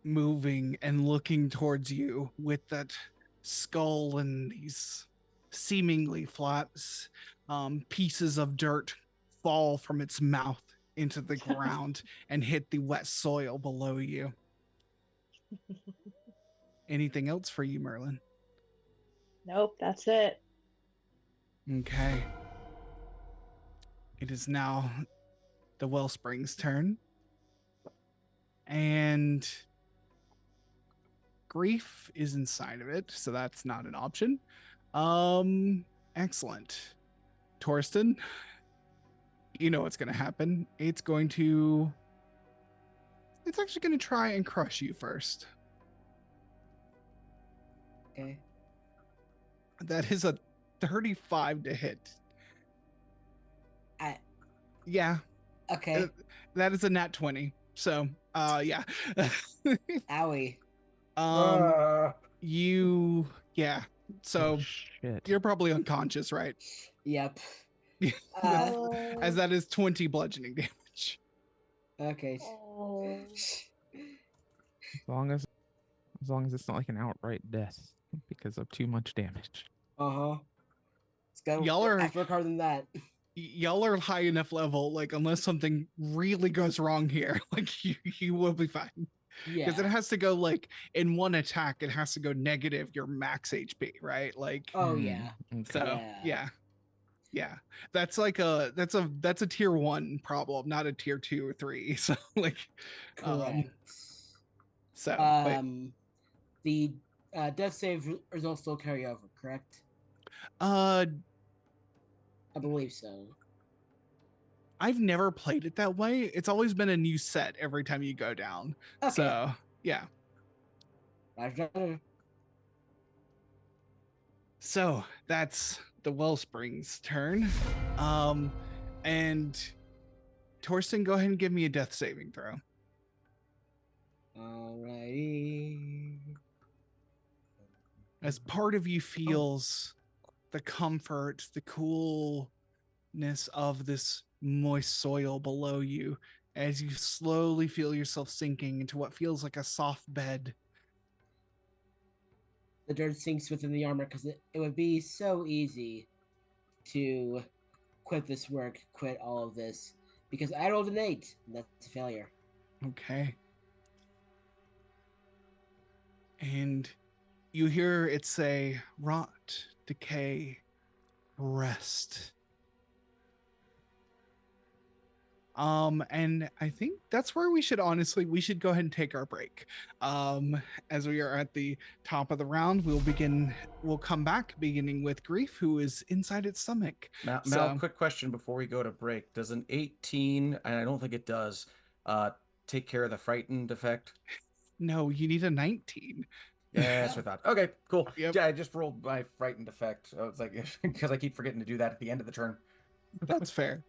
moving and looking towards you with that skull and these seemingly flaps. Pieces of dirt fall from its mouth into the ground and hit the wet soil below you. Anything else for you, Merlin? Nope, that's it. Okay. It is now the Wellspring's turn. And grief is inside of it, so that's not an option. Excellent. Torsten, you know what's going to happen. It's actually going to try and crush you first. Okay. That is a 35 to hit. Yeah. Okay. That is a nat 20. So, yeah. Owie. Yeah. So Shit. you're probably unconscious, right? Yep. As that is 20 bludgeoning damage. Okay. Oh. As long as it's not like an outright death because of too much damage. Uh-huh. It's got Y'all are- to work harder than that. Y'all are high enough level, like unless something really goes wrong here, like you will be fine. Yeah. Because it has to go like in one attack, it has to go negative your max HP, right? Like Oh yeah. Okay. so yeah. That's like that's a tier 1 problem, not a tier 2 or 3. So like Correct. so The death save results still carry over, correct? I believe so. I've never played it that way. It's always been a new set every time you go down. Okay. So yeah. Roger. So that's the Wellspring's turn. And Torsten, go ahead and give me a death saving throw. Alrighty. As part of you feels the comfort, the coolness of this moist soil below you as you slowly feel yourself sinking into what feels like a soft bed. The dirt sinks within the armor because it would be so easy to quit this work, quit all of this, because I rolled an 8, and that's a failure. Okay. And you hear it say, rot, decay, rest. And I think that's where we should go ahead and take our break. As we are at the top of the round, we'll come back beginning with Grief, who is inside its stomach. Mal, quick question before we go to break. Does an 18, and I don't think it does, take care of the frightened effect? No, you need a 19. Yeah, that's what I thought. Okay, cool. Yep. Yeah, I just rolled my frightened effect. I was like, because I keep forgetting to do that at the end of the turn. That's fair.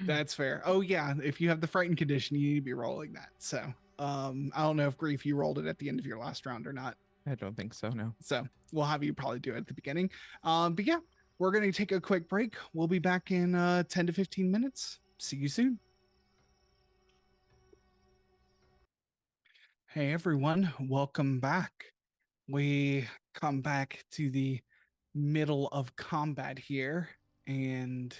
That's fair. Oh yeah, if you have the frightened condition, you need to be rolling that. So I don't know if Grief, you rolled it at the end of your last round or not. I don't think so, no. So we'll have you probably do it at the beginning. But yeah, we're going to take a quick break. We'll be back in 10 to 15 minutes. See you soon. Hey everyone, welcome back. We come back to the middle of combat here, and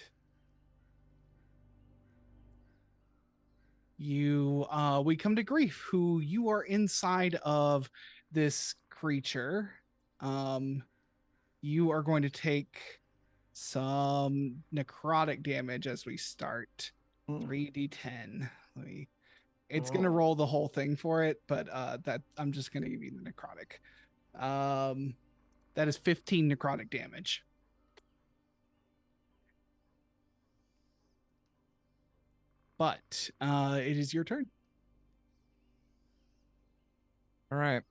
we come to Grief, who you are inside of this creature. You are going to take some necrotic damage as we start. 3d10. It's gonna roll the whole thing for it, but that I'm just gonna give you the necrotic. That is 15 necrotic damage. But it is your turn. All right.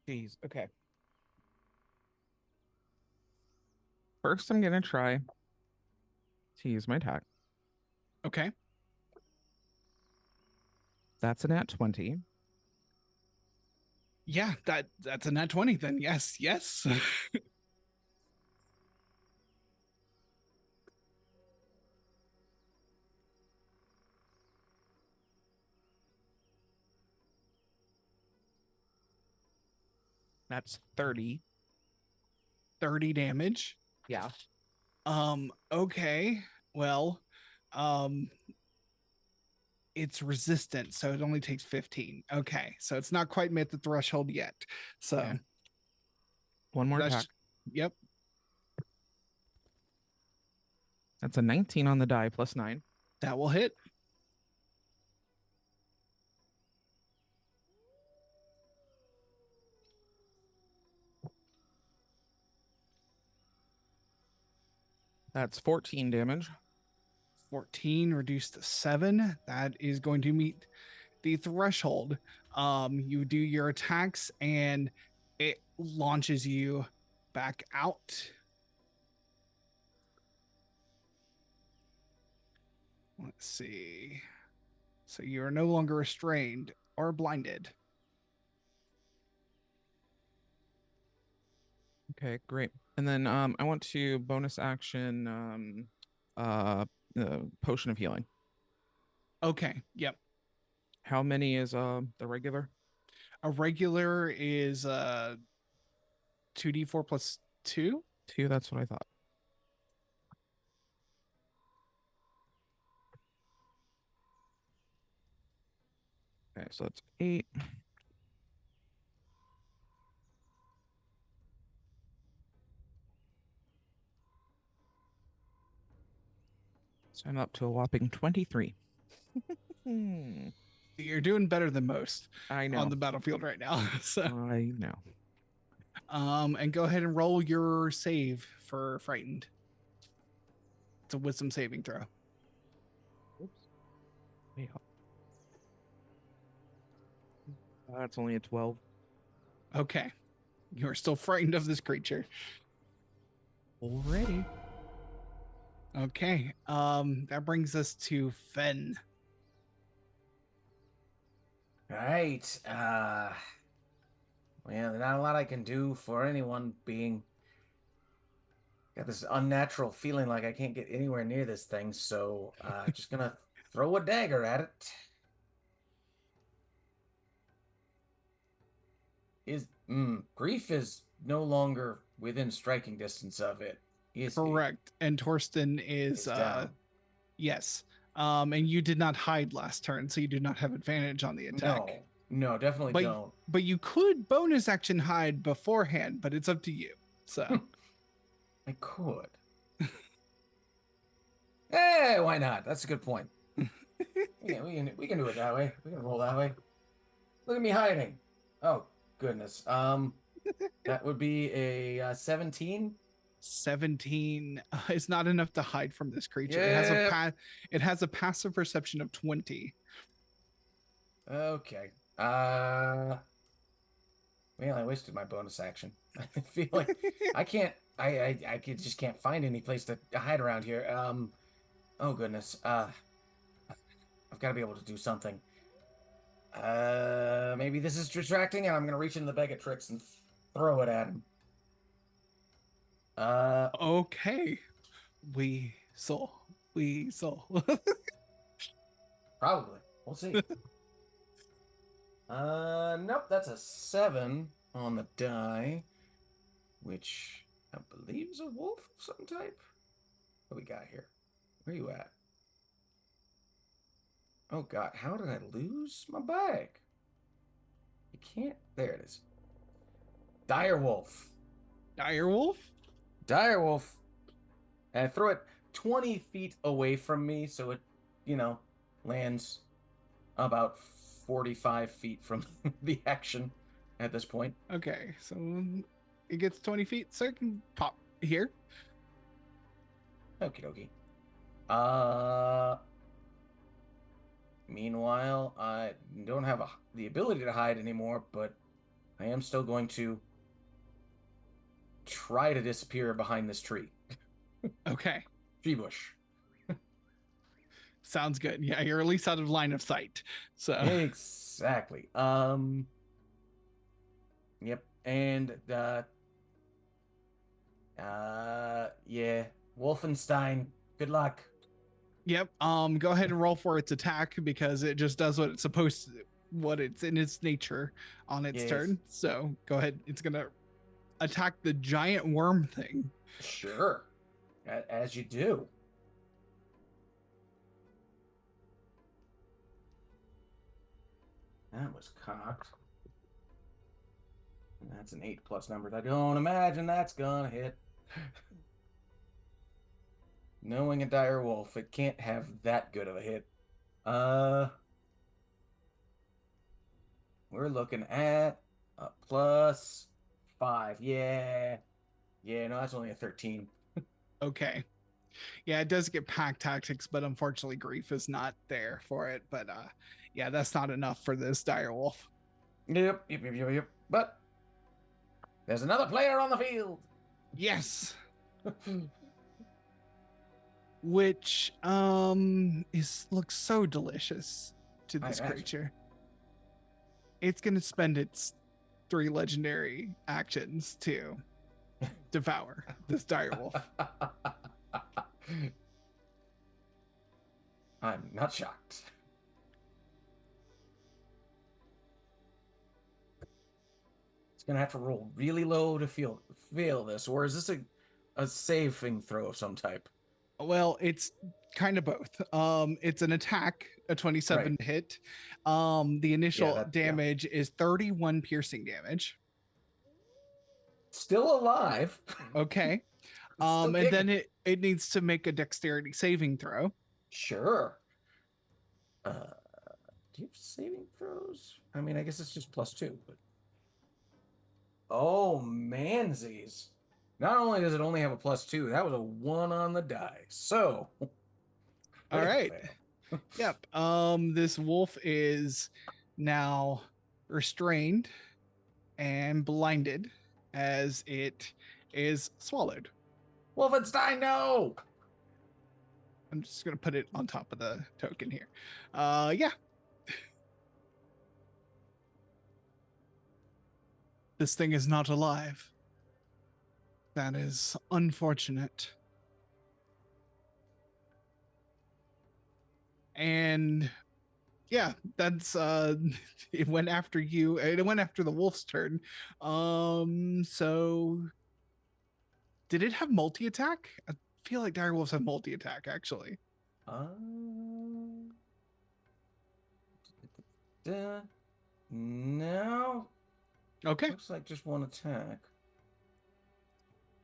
Jeez. Okay. First, I'm going to try to use my attack. Okay. That's a nat 20. Yeah, that's a nat 20 then. Yes, yes. That's 30. 30 damage. Yeah. Okay. Well, it's resistant, so it only takes 15. Okay, so it's not quite met the threshold yet. So okay. One more attack. Yep. That's a 19 on the die plus 9. That will hit. That's 14 damage. 14 reduced to 7. That is going to meet the threshold. You do your attacks and it launches you back out. Let's see. So you are no longer restrained or blinded. Okay, great. And then I want to bonus action potion of healing. Okay, yep. How many is the regular? A regular is 2d4 plus 2. 2, that's what I thought. Okay, so that's 8. So I'm up to a whopping 23. You're doing better than most. I know. On the battlefield right now. So I know. And go ahead and roll your save for frightened. It's a wisdom saving throw. Oops. Yeah. That's only a 12. Okay. You are still frightened of this creature. Already. Okay. That brings us to Fen. All right. Well, there's not a lot I can do for anyone being. Got this unnatural feeling like I can't get anywhere near this thing, so just gonna throw a dagger at it. Grief is no longer within striking distance of it. Correct. And Torsten is down. yes. And you did not hide last turn, so you do not have advantage on the attack. No, definitely don't. But you could bonus action hide beforehand, but it's up to you. So I could. Hey, why not? That's a good point. Yeah, we can do it that way. We can roll that way. Look at me hiding. Oh goodness. That would be a 17. 17 is not enough to hide from this creature. Yeah. It has a passive perception of 20. Okay. Well, I wasted my bonus action. I feel like I can't. Just can't find any place to hide around here. Oh goodness. I've got to be able to do something. Maybe this is distracting, and I'm gonna reach into the bag of tricks and throw it at him. Okay. We saw. Probably. We'll see. Nope, that's a 7 on the die, which I believe is a wolf of some type. What we got here? Where you at? Oh god, how did I lose my bag? You can't. There it is. Direwolf. Direwolf? Direwolf. And I throw it 20 feet away from me, so it, lands about 45 feet from the action at this point. Okay, so it gets 20 feet, so it can pop here. Okie dokie. Meanwhile, I don't have the ability to hide anymore, but I am still going to try to disappear behind this tree. Okay. Tree bush. Sounds good. Yeah, you're at least out of line of sight. So exactly. Yep. And yeah, Wolfenstein. Good luck. Yep. Go ahead and roll for its attack because it just does what it's supposed to, what it's in its nature on its turn. So go ahead. It's gonna attack the giant worm thing. Sure. As you do. That was cocked. And that's an 8+ number. I don't imagine that's gonna hit. Knowing a dire wolf, it can't have that good of a hit. We're looking at a +5. Yeah. Yeah, no, that's only a 13. Okay. Yeah, it does get pack tactics, but unfortunately grief is not there for it. But yeah, that's not enough for this dire wolf. Yep. But there's another player on the field. Yes. Which looks so delicious to this creature. It's gonna spend its 3 legendary actions to devour this dire wolf. I'm not shocked. It's gonna have to roll really low to fail this, or is this a saving throw of some type? Well, it's kind of both. It's an attack, a 27 hit. The initial damage is 31 piercing damage. Still alive. Okay. And then it needs to make a dexterity saving throw. Sure. Do you have saving throws? I mean, I guess it's just +2, but oh mansies. Not only does it only have a +2, that was a 1 on the die. So all right. Yep. This wolf is now restrained and blinded as it is swallowed. Wolfenstein, no! I'm just gonna put it on top of the token here. Yeah. this thing is not alive. That is unfortunate. And yeah, that's it went after you. It went after the wolf's turn. So did it have multi-attack? I feel like dire wolves have multi-attack actually. No. Okay. Looks like just one attack.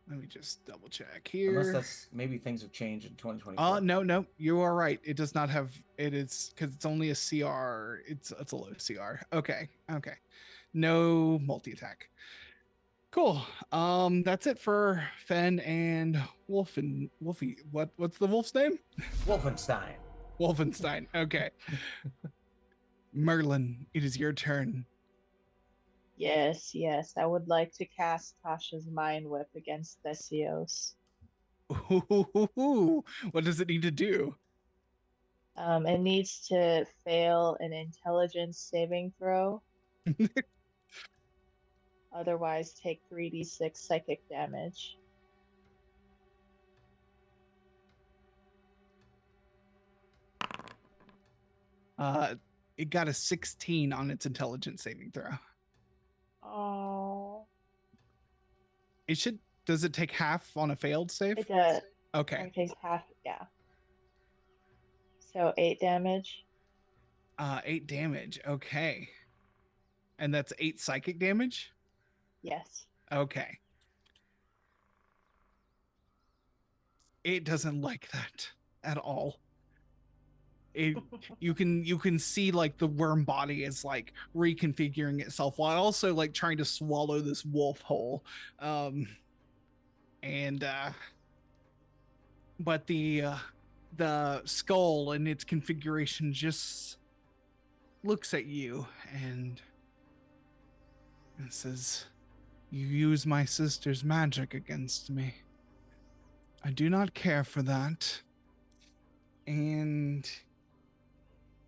Let me just double check here. Unless that's maybe things have changed in 2024. No, you are right. It does not have. It is because it's only a CR. It's a low CR. Okay. No multi-attack. Cool. That's it for Fen and Wolf and Wolfie. What's the wolf's name? Wolfenstein. Wolfenstein. Okay. Merlin, it is your turn. Yes, I would like to cast Tasha's Mind Whip against Thesios. Ooh, what does it need to do? It needs to fail an intelligence saving throw. Otherwise, take 3d6 psychic damage. It got a 16 on its intelligence saving throw. Oh. It should. Does it take half on a failed save? It does. Okay. It takes half, yeah. So 8 damage. 8 damage. Okay. And that's 8 psychic damage? Yes. Okay. It doesn't like that at all. You can see like the worm body is like reconfiguring itself while also like trying to swallow this wolf whole. But the skull and its configuration just looks at you and says, "You use my sister's magic against me. I do not care for that." And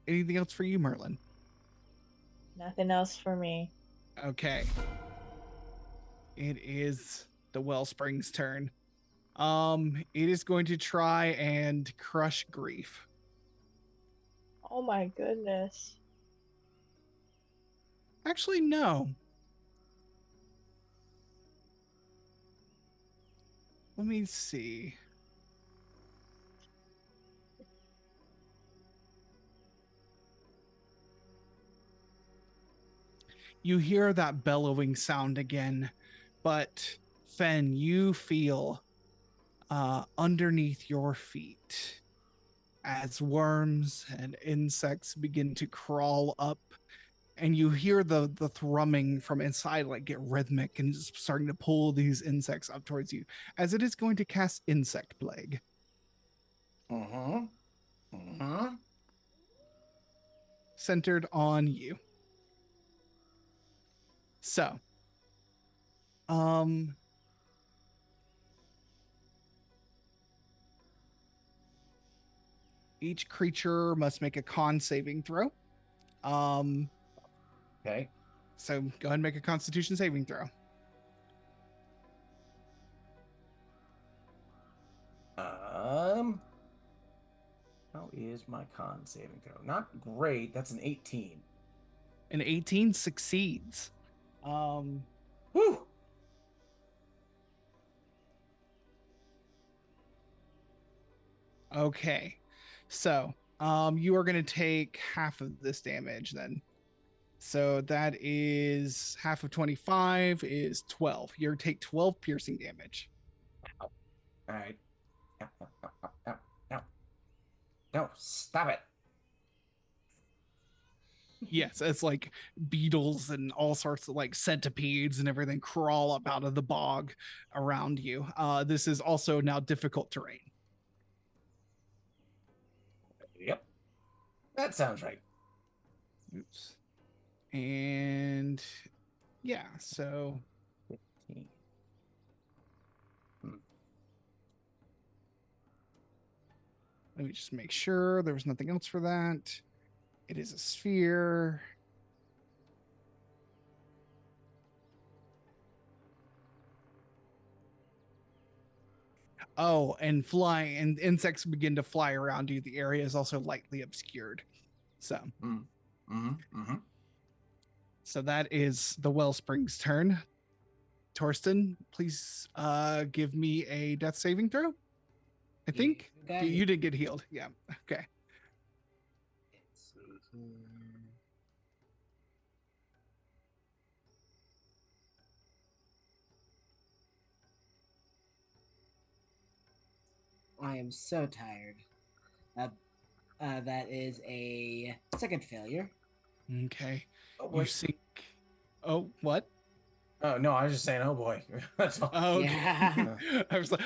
anything else for you, Merlin? Nothing else for me. Okay. It is the Wellspring's turn. It is going to try and crush Grief. Oh my goodness. Actually, no. Let me see. You hear that bellowing sound again, but Fen, you feel underneath your feet as worms and insects begin to crawl up, and you hear the thrumming from inside like get rhythmic and it's starting to pull these insects up towards you as it is going to cast Insect Plague. Centered on you. So, each creature must make a con saving throw. Okay. So go ahead and make a Constitution saving throw. How is my con saving throw? Not great. That's an 18. An 18 succeeds. Whew. Okay. So, you are going to take half of this damage then. So that is half of 25 is 12. You take 12 piercing damage. All right. No, stop it. Yes, it's like beetles and all sorts of like centipedes and everything crawl up out of the bog around you. This is also now difficult terrain. Yep. That sounds right. Oops. And yeah, so 15. Let me just make sure there was nothing else for that. It is a sphere. Oh, and insects begin to fly around you. The area is also lightly obscured. So, so that is the Wellspring's turn. Torsten, please give me a death saving throw. I think Okay. you did get healed. Yeah. Okay. Let's see here. I am so tired. That is a second failure. Okay. Oh boy. You sink. Oh, what? Oh no, I was just saying. Oh boy. That's all. Oh, okay. Yeah.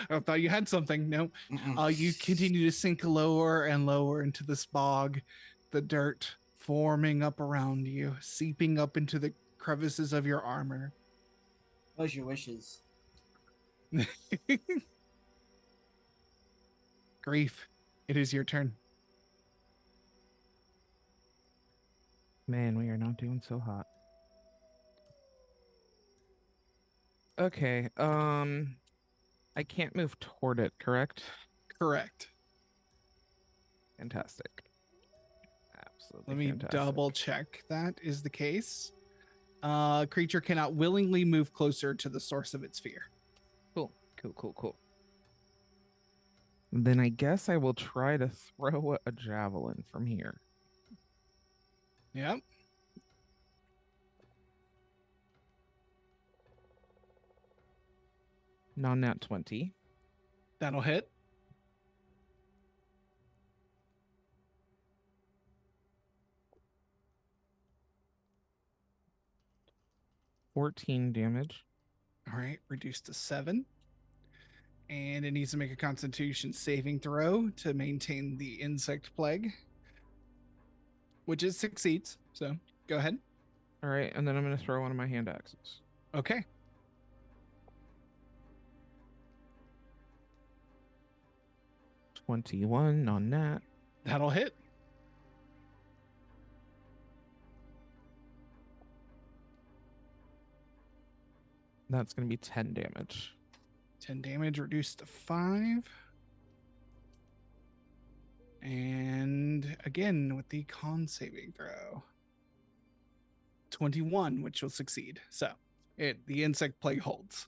I thought you had something. No. Mm-mm. You continue to sink lower and lower into this bog, the dirt forming up around you, seeping up into the crevices of your armor. What's your wishes? Grief, it is your turn. Man, we are not doing so hot. Okay, I can't move toward it, correct? Correct. Fantastic. Absolutely Let me fantastic. double check that is the case. Creature cannot willingly move closer to the source of its fear. Cool. Then I guess I will try to throw a javelin from here. Yep. Non-nat 20. That'll hit. $14 damage. All right, reduced to 7. And it needs to make a Constitution saving throw to maintain the insect plague, which it succeeds. So go ahead. All right, and then I'm going to throw one of my hand axes. Okay. $21 non-nat. That'll hit. That's going to be 10 damage. 10 damage reduced to 5. And again with the con saving throw. 21, which will succeed. So the insect plague holds.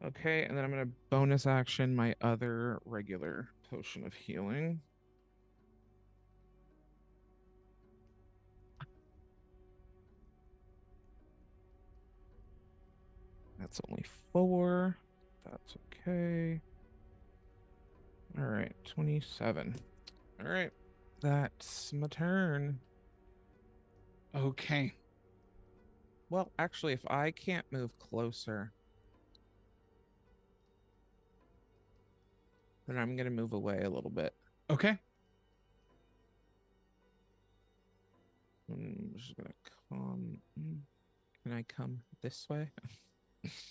Okay, and then I'm going to bonus action my other regular potion of healing. That's only 4. That's okay. All right, 27. All right, that's my turn. Okay. Well, actually, if I can't move closer, then I'm going to move away a little bit. Okay. I'm just going to come. Can I come this way?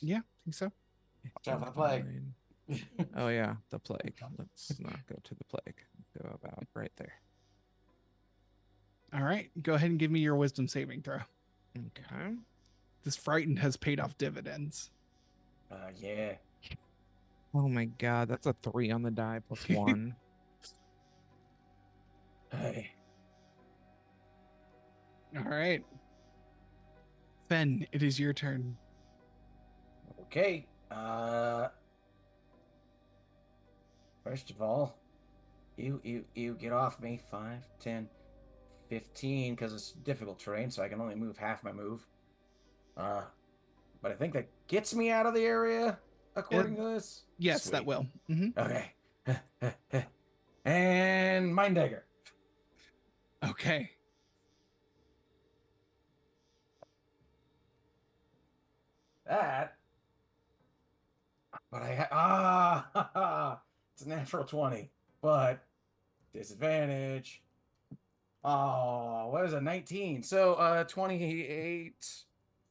Yeah, I think so. Watch out for the plague. Oh, yeah, the plague. Let's not go to the plague. Go about right there. All right. Go ahead and give me your wisdom saving throw. Okay. This frightened has paid off dividends. Yeah. Oh my god, that's a 3 on the die plus 1. Hey. All right. Fen, it is your turn. Okay. First of all, you get off me. 5, 10, 15, because it's difficult terrain, so I can only move half my move. But I think that gets me out of the area, according to this. Yes, Sweet. that will. Okay. And Mind Dagger. Okay. That. But it's a natural 20, but disadvantage. Oh, what is a 19? So 28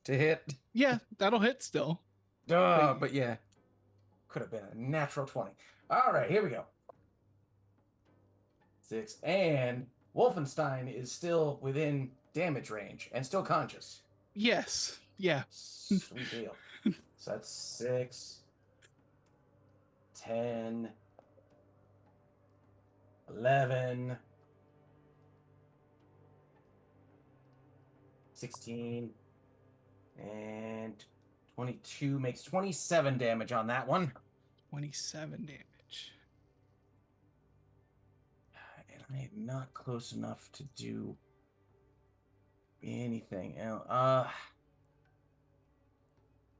to hit. Yeah, that'll hit still. But yeah, could have been a natural 20. All right, here we go. 6, and Wolfenstein is still within damage range and still conscious. Yes. Yeah. Sweet deal. So that's 6, 10, 11, 16, and 22 makes 27 damage on that one. 27 damage. And I am not close enough to do anything else. I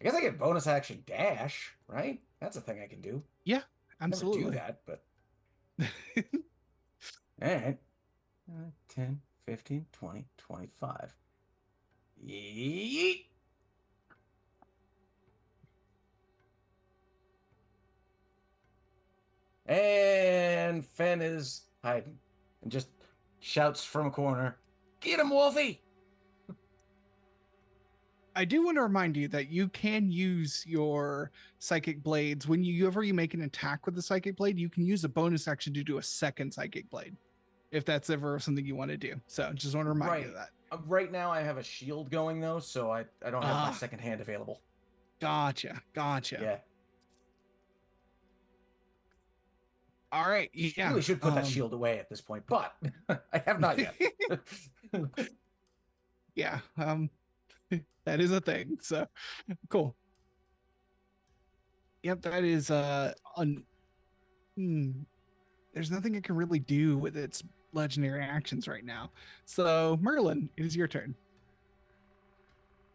guess I get bonus action dash, right? That's a thing I can do. Yeah, absolutely. Never do that, but... All right. 10, 15, 20, 25. Yeet! And Fen is hiding and just shouts from a corner, "Get him, Wolfie!" I do want to remind you that you can use your psychic blades whenever you make an attack with the psychic blade. You can use a bonus action to do a second psychic blade, if that's ever something you want to do. So just want to remind you of that. Right now I have a shield going though, so I don't have my second hand available. Gotcha. Yeah. All right. Yeah. Really should put that shield away at this point, but I have not yet. Yeah. That is a thing. So cool. Yep, that is there's nothing it can really do with its legendary actions right now. So Merlin, it is your turn.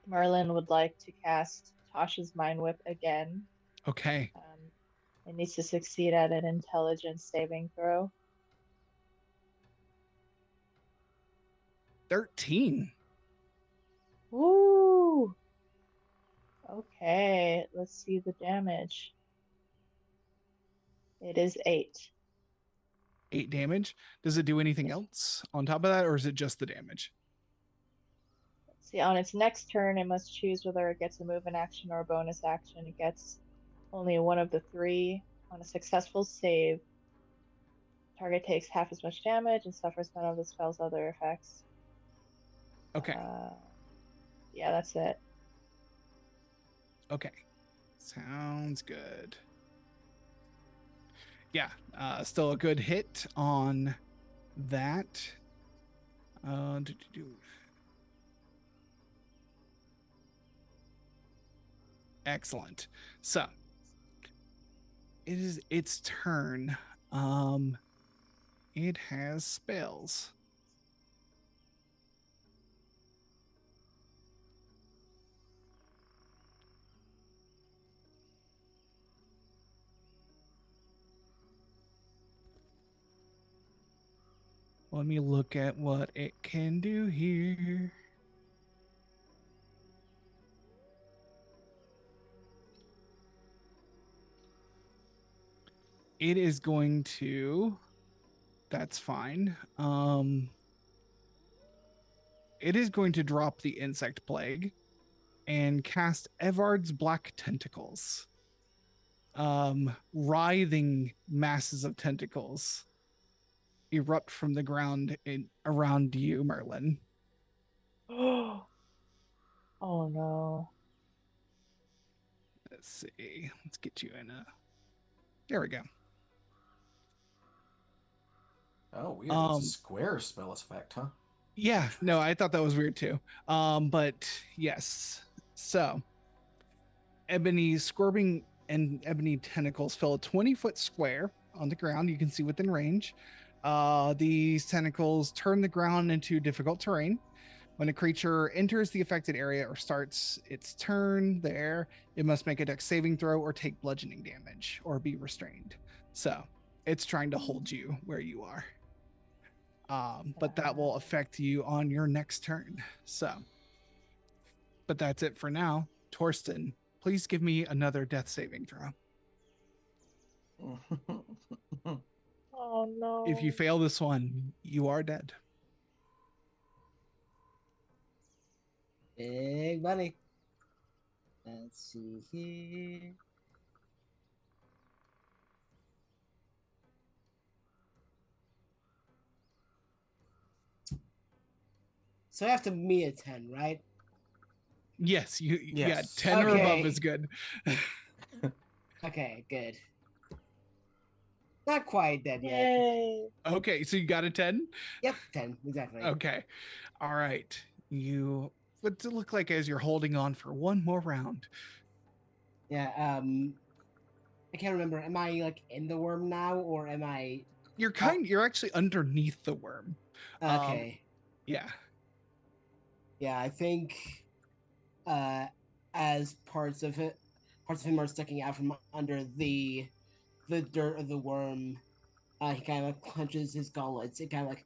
Merlin would like to cast Tasha's Mind Whip again. Okay. It needs to succeed at an intelligence saving throw. 13. Woo! Okay, let's see the damage. It is 8. 8 damage. Does it do anything else on top of that, or is it just the damage? Let's see, on its next turn, it must choose whether it gets a move, an action, or a bonus action. It gets only one of the 3. On a successful save, target takes half as much damage and suffers none of the spell's other effects. Okay. Yeah, that's it. Okay. Sounds good. Yeah, still a good hit on that. Excellent. So it is its turn. It has spells. Let me look at what it can do here. It is going to, that's fine. It is going to drop the insect plague and cast Evard's Black Tentacles. Writhing masses of tentacles erupt from the ground around you, Merlin. Oh no. Let's see. Let's get you in a... There we go. Oh, weird. It's a square spell effect, huh? Yeah, no, I thought that was weird too. But yes. So, ebony squirming and ebony tentacles fill a 20-foot square on the ground. You can see within range. These tentacles turn the ground into difficult terrain. When a creature enters the affected area or starts its turn there, it must make a dex saving throw or take bludgeoning damage or be restrained. So it's trying to hold you where you are. But that will affect you on your next turn. So, but that's it for now. Torsten, please give me another death saving throw. Oh no. If you fail this one, you are dead. Big money. Let's see here. So I have to meet a 10, right? Yes, Yes. yeah, 10 or above Okay. is good. Okay, good. Not quite dead yet. Yay. Okay, so you got a 10? Yep, 10 exactly. Okay. All right. You what's it look like as you're holding on for one more round? Yeah. I can't remember. Am I like in the worm now, or am I? You're actually underneath the worm. Okay. Yeah. Yeah, I think as parts of him are sticking out from under the dirt of the worm, he kind of clenches his gauntlets. It kind of like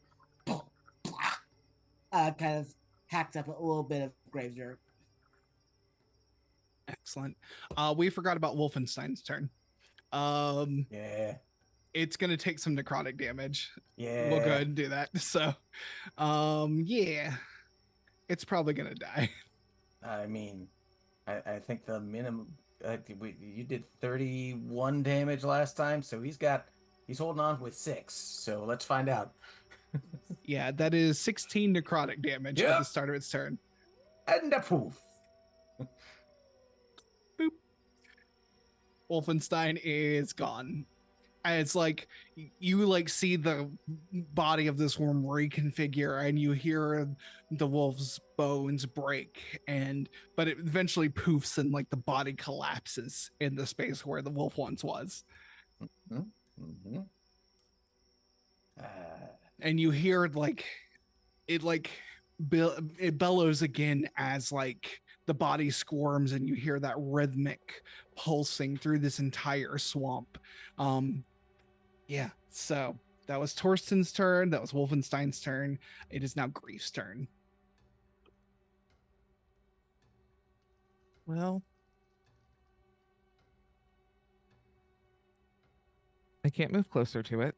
kind of hacks up a little bit of grave dirt. Excellent. We forgot about Wolfenstein's turn. Yeah. It's gonna take some necrotic damage. Yeah. We'll go ahead and do that. So yeah. It's probably gonna die. I mean, I think the minimum. You did 31 damage last time, so he's holding on with 6. So let's find out. Yeah, that is 16 necrotic damage at the start of its turn. And a poof. Boop. Wolfenstein is gone. And it's like you like see the body of this worm reconfigure, and you hear the wolf's bones break, but it eventually poofs and like the body collapses in the space where the wolf once was. Mm-hmm. Mm-hmm. And you hear like it bellows again as like the body squirms, and you hear that rhythmic pulsing through this entire swamp. Yeah, so that was Torsten's turn. That was Wolfenstein's turn. It is now Grief's turn. Well, I can't move closer to it.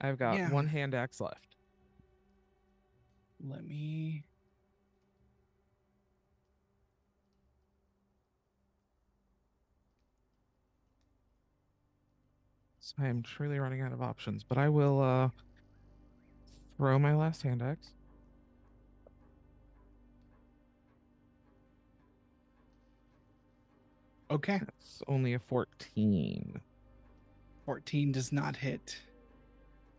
I've got one hand axe left. Let me. So I am truly running out of options, but I will throw my last hand axe. Okay. That's only a 14. 14 does not hit.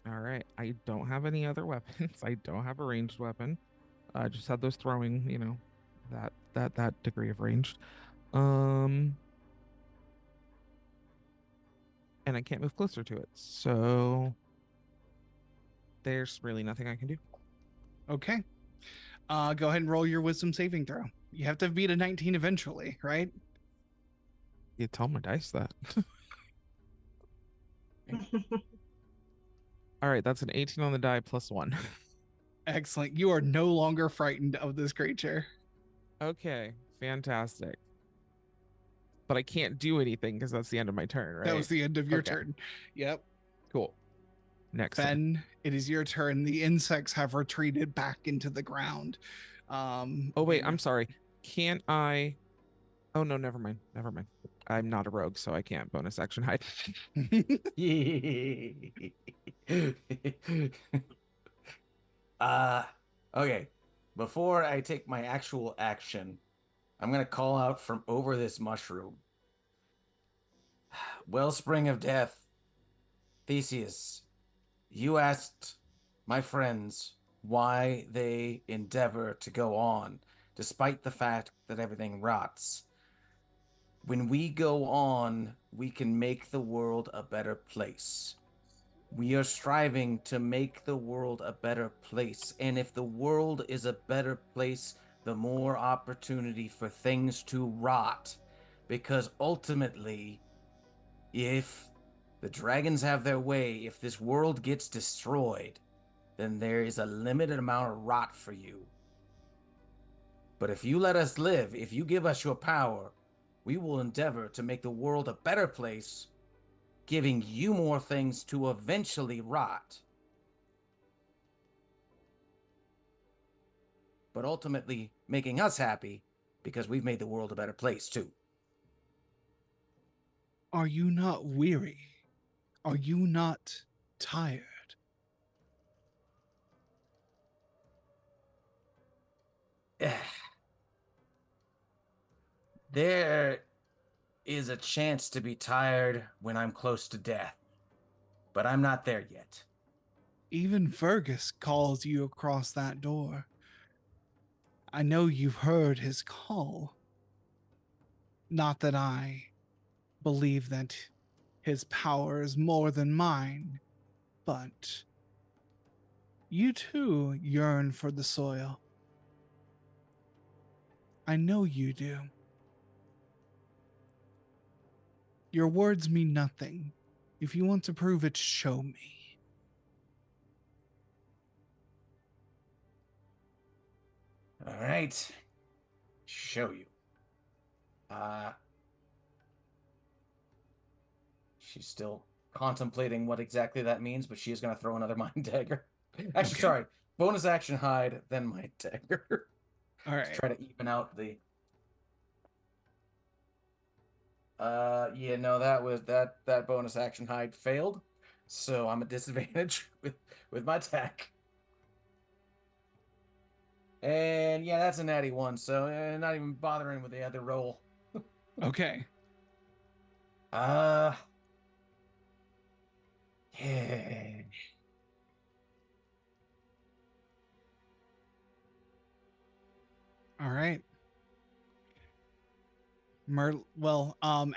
All right. I don't have any other weapons. I don't have a ranged weapon. I just had those throwing, that degree of ranged. And I can't move closer to it. So there's really nothing I can do. Okay. Go ahead and roll your wisdom saving throw. You have to beat a 19 eventually, right? You tell my dice that. All right, that's an 18 on the die plus 1. Excellent. You are no longer frightened of this creature. Okay, fantastic. But I can't do anything because that's the end of my turn, right? That was the end of your turn. Yep. Cool. Next Fen, it is your turn. The insects have retreated back into the ground. Oh wait, I'm sorry. Can't I? Oh no, never mind. Never mind. I'm not a rogue, so I can't bonus action hide. Okay. Before I take my actual action, I'm gonna call out from over this mushroom. Wellspring of Death. Thesios, you asked my friends why they endeavor to go on, despite the fact that everything rots. When we go on, we can make the world a better place. We are striving to make the world a better place. And if the world is a better place, the more opportunity for things to rot. Because ultimately, if the dragons have their way, if this world gets destroyed, then there is a limited amount of rot for you. But if you let us live, if you give us your power, we will endeavor to make the world a better place, giving you more things to eventually rot. But ultimately making us happy because we've made the world a better place too. Are you not weary? Are you not tired? There is a chance to be tired when I'm close to death. But I'm not there yet. Even Fergus calls you across that door. I know you've heard his call. Not that I believe that his power is more than mine, but you too yearn for the soil. I know you do. Your words mean nothing. If you want to prove it, show me. All right. Show you. She's still contemplating what exactly that means, but she is going to throw another mind dagger. Actually, Okay. sorry. Bonus action hide, then mind dagger. All To right. try to even out the. Yeah, no, that bonus action hide failed, so I'm at disadvantage with my attack. And yeah, that's a natty one, so not even bothering with the other roll. Okay. Yeah. All right.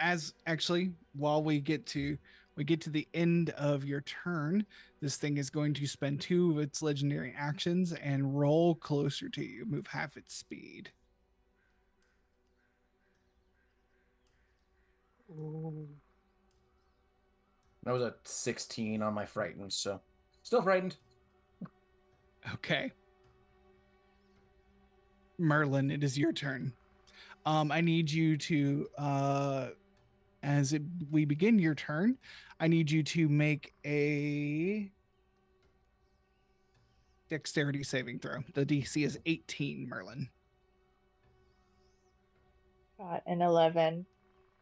As actually, while we get to the end of your turn, this thing is going to spend 2 of its legendary actions and roll closer to you, move half its speed. That was a 16 on my frightened, so still frightened. Okay. Merlin, it is your turn. I need you to we begin your turn, I need you to make a dexterity saving throw. The DC is 18, Merlin. Got an 11.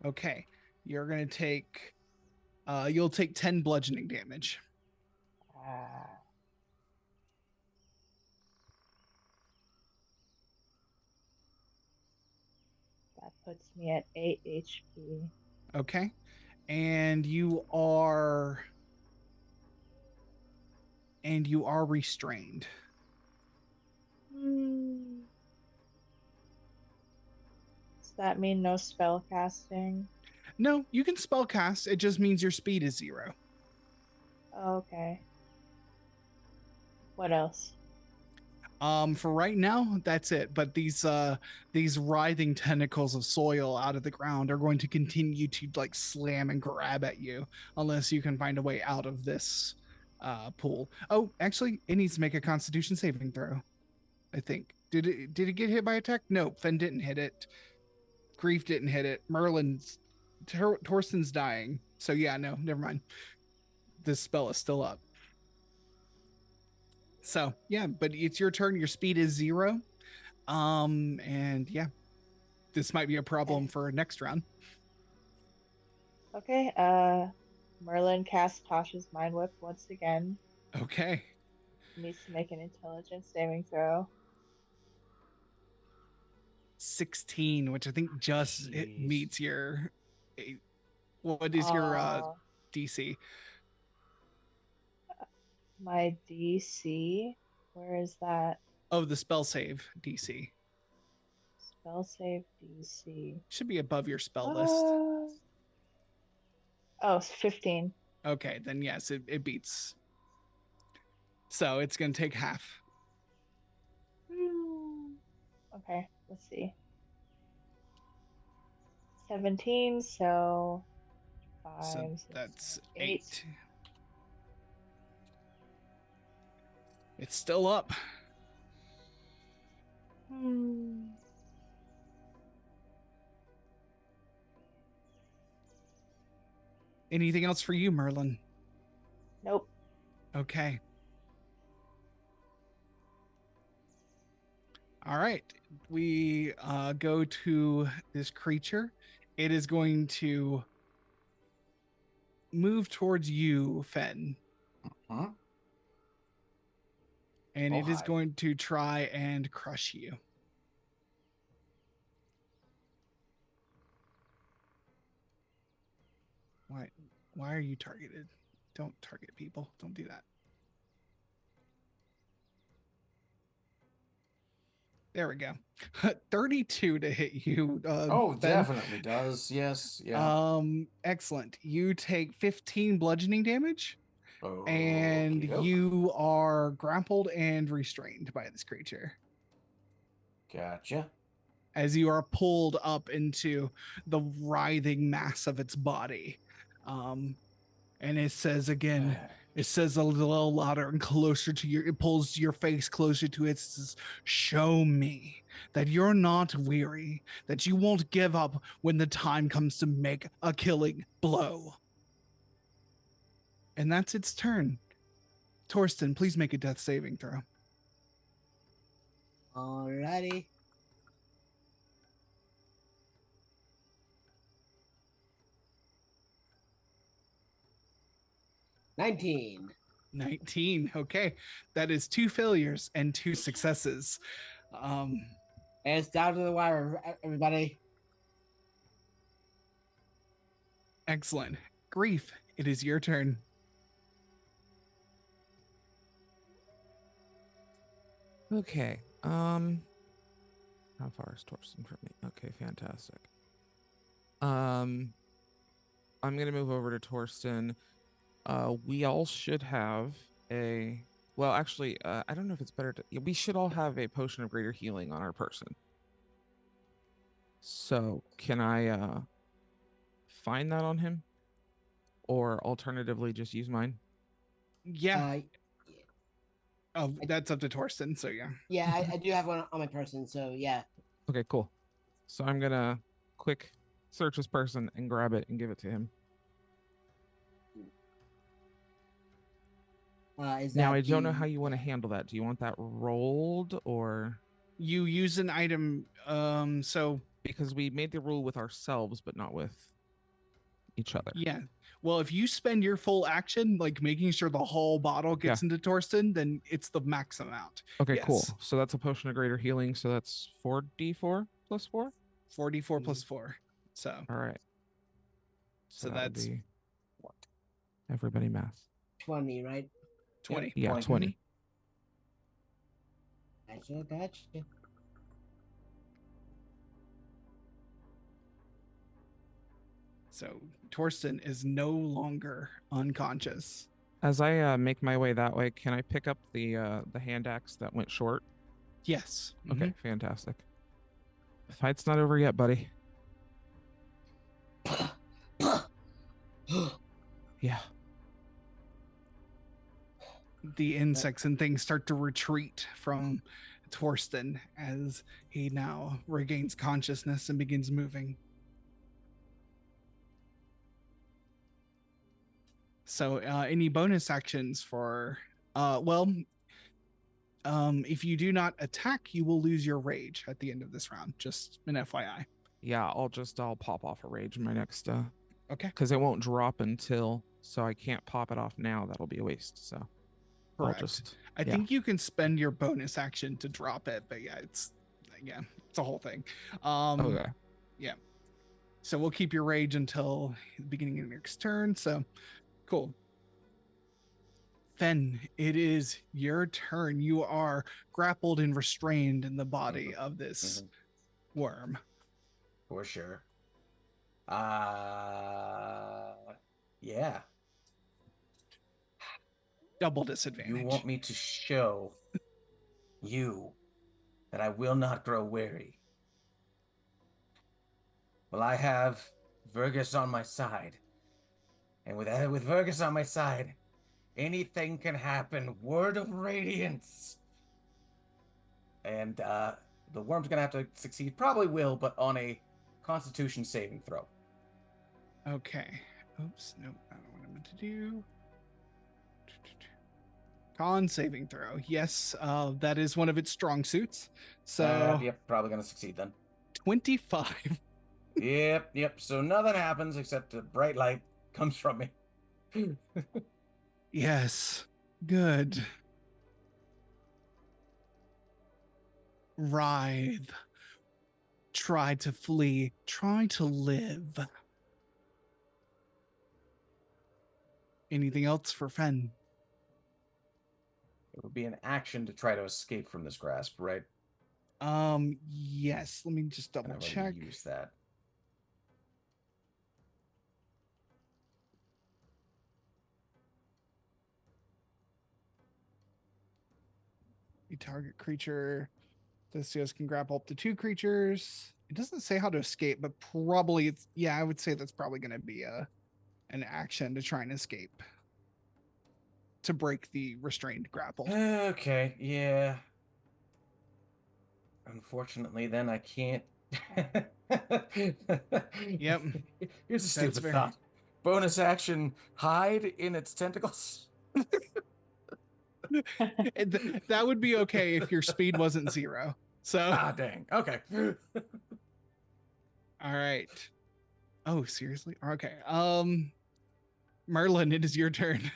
Okay. You're going to take you'll take 10 bludgeoning damage. That puts me at 8 HP. Okay. And you are restrained. Does that mean no spell casting? No, you can spell cast. It just means your speed is 0. Okay. What else? For right now, that's it. But these writhing tentacles of soil out of the ground are going to continue to like slam and grab at you unless you can find a way out of this pool. Oh, actually, it needs to make a Constitution saving throw. I think. Did it get hit by attack? No, Fen didn't hit it. Grief didn't hit it. Torsten's dying. So yeah, no, never mind. This spell is still up. So yeah, but it's your turn. Your speed is 0. And yeah, this might be a problem for next round. Okay, Merlin casts Tasha's Mind Whip once again. Okay. Needs to make an intelligence saving throw. 16, which I think just it meets your. What is your DC? My DC? Where is that? Oh, the spell save DC. Spell save DC. Should be above your spell list. Oh, it's 15. Okay, then yes, it beats. So it's going to take half. Okay, let's see. 17, so 5. So that's 8. It's still up. Anything else for you, Merlin? Nope. Okay. All right. We go to this creature. It is going to move towards you, Fen. Uh-huh. And it is going to try and crush you. Why are you targeted? Don't target people. Don't do that. There we go. 32 to hit you. Oh, Ben. definitely does. Yes. Yeah. Excellent. You take 15 bludgeoning damage, and Okey-doke. you are grappled and restrained by this creature Gotcha. as you are pulled up into the writhing mass of its body. And it says again, it says a little louder and closer to your, it pulls your face closer to it. It says, show me that you're not weary, that you won't give up when the time comes to make a killing blow. And that's its turn. Torsten, please make a death saving throw. Alrighty. $19. 19. Okay. That is 2 failures and 2 successes. And it's down to the wire, everybody. Excellent. Grief, it is your turn. Okay. How far is Torsten from me? Okay, fantastic. I'm gonna move over to Torsten. We all should have a. Well, actually, I don't know if it's better to. We should all have a potion of greater healing on our person. So, can I find that on him, or alternatively just use mine? Yeah. Oh, that's up to Torsten. So yeah. Yeah, I do have one on my person. So yeah. Okay, cool. So I'm gonna quick search this person and grab it and give it to him. Now I don't know how you want to handle that. Do you want that rolled or you use an item? So because we made the rule with ourselves, but not with each other. Yeah. Well, if you spend your full action, like making sure the whole bottle gets into Torsten, then it's the max amount. Okay, Yes. cool. So that's a potion of greater healing. So that's 4d4 plus 4? 4d4 plus 4. So. All right. So that that's would be what? Everybody math. 20, right? 20. Yeah, 20. Gotcha. So Torsten is no longer unconscious. As I make my way that way, can I pick up the hand axe that went short? Yes. Okay, fantastic. The fight's not over yet, buddy. Yeah. The insects and things start to retreat from Torsten as he now regains consciousness and begins moving. So any bonus actions for if you do not attack, you will lose your rage at the end of this round. Just an FYI. Yeah, I'll pop off a rage in my next okay. Because it won't drop until, so I can't pop it off now. That'll be a waste. So correct. I think you can spend your bonus action to drop it, but it's a whole thing. Okay. Yeah. So we'll keep your rage until the beginning of next turn. So cool. Fen, it is your turn. You are grappled and restrained in the body of this worm. For sure. Yeah. Double disadvantage. You want me to show you that I will not grow weary. Well, I have Vergus on my side. And with Vergus on my side, anything can happen. Word of Radiance. And the worm's going to have to succeed. Probably will, but on a Constitution saving throw. Okay. Oops. Nope. Not what I meant to do. Con saving throw. Yes, that is one of its strong suits. So yep, probably going to succeed then. 25. Yep. So nothing happens except a bright light comes from me. Yes. Good. Writhe. Try to flee. Try to live. Anything else for Fen? It would be an action to try to escape from this grasp, right? Yes. Let me just And double I've already check. used that. A target creature. Thesios can grapple up to 2 creatures. It doesn't say how to escape, but probably it's, yeah, I would say that's probably going to be an action to try and escape, to break the restrained grapple. Okay, yeah. Unfortunately, then I can't. Yep. Here's a stupid fair. thought. Bonus action, hide in its tentacles. That would be okay if your speed wasn't 0. So, Ah, dang. Okay. all right. Oh, seriously? Okay. Merlin, it is your turn.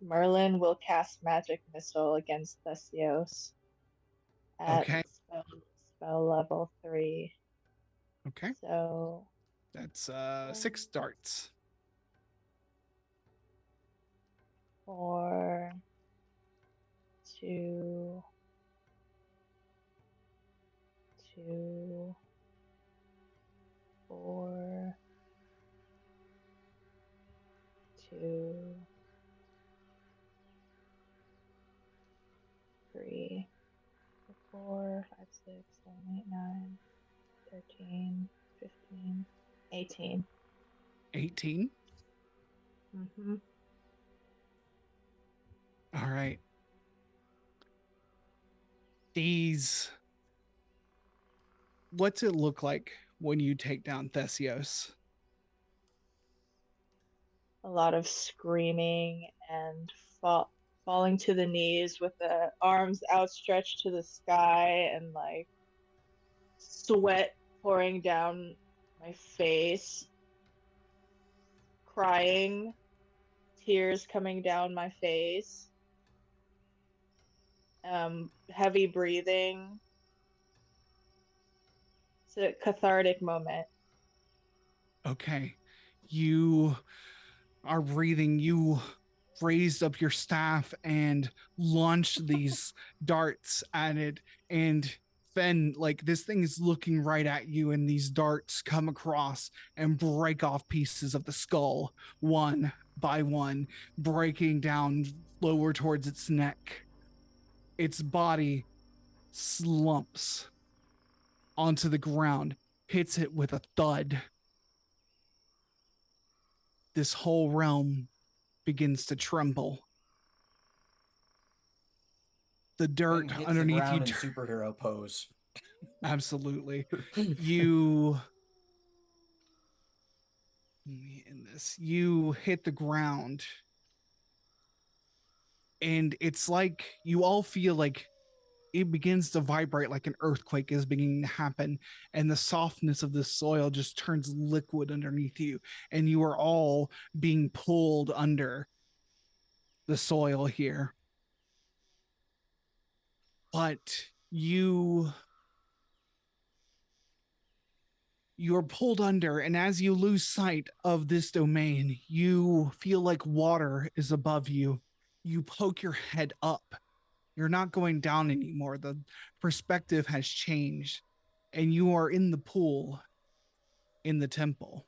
Merlin will cast Magic Missile against Thesios at Okay. spell level 3. Okay. So That's 6 darts. 4, 2, 2, 4, 2, 3, 4, 5, 6, 7, 8, 9, 13, 15, 18. 18. Mm-hmm. All right. These. What's it look like when you take down Thesios? A lot of screaming and falling to the knees with the arms outstretched to the sky and like sweat pouring down my face, crying, tears coming down my face, heavy breathing. It's a cathartic moment. Okay. You are breathing. You raised up your staff and launched these darts at it. And Fen, like, this thing is looking right at you, and these darts come across and break off pieces of the skull one by one, breaking down lower towards its neck. Its body slumps onto the ground, hits it with a thud. This whole realm begins to tremble. The dirt Hits underneath the you ground in superhero pose. Absolutely. You in this, you hit the ground, and it's like you all feel like it begins to vibrate, like an earthquake is beginning to happen, and the softness of the soil just turns liquid underneath you, and you are all being pulled under the soil here. But you're pulled under, and as you lose sight of this domain, you feel like water is above you. You poke your head up. You're not going down anymore. The perspective has changed, and you are in the pool in the temple.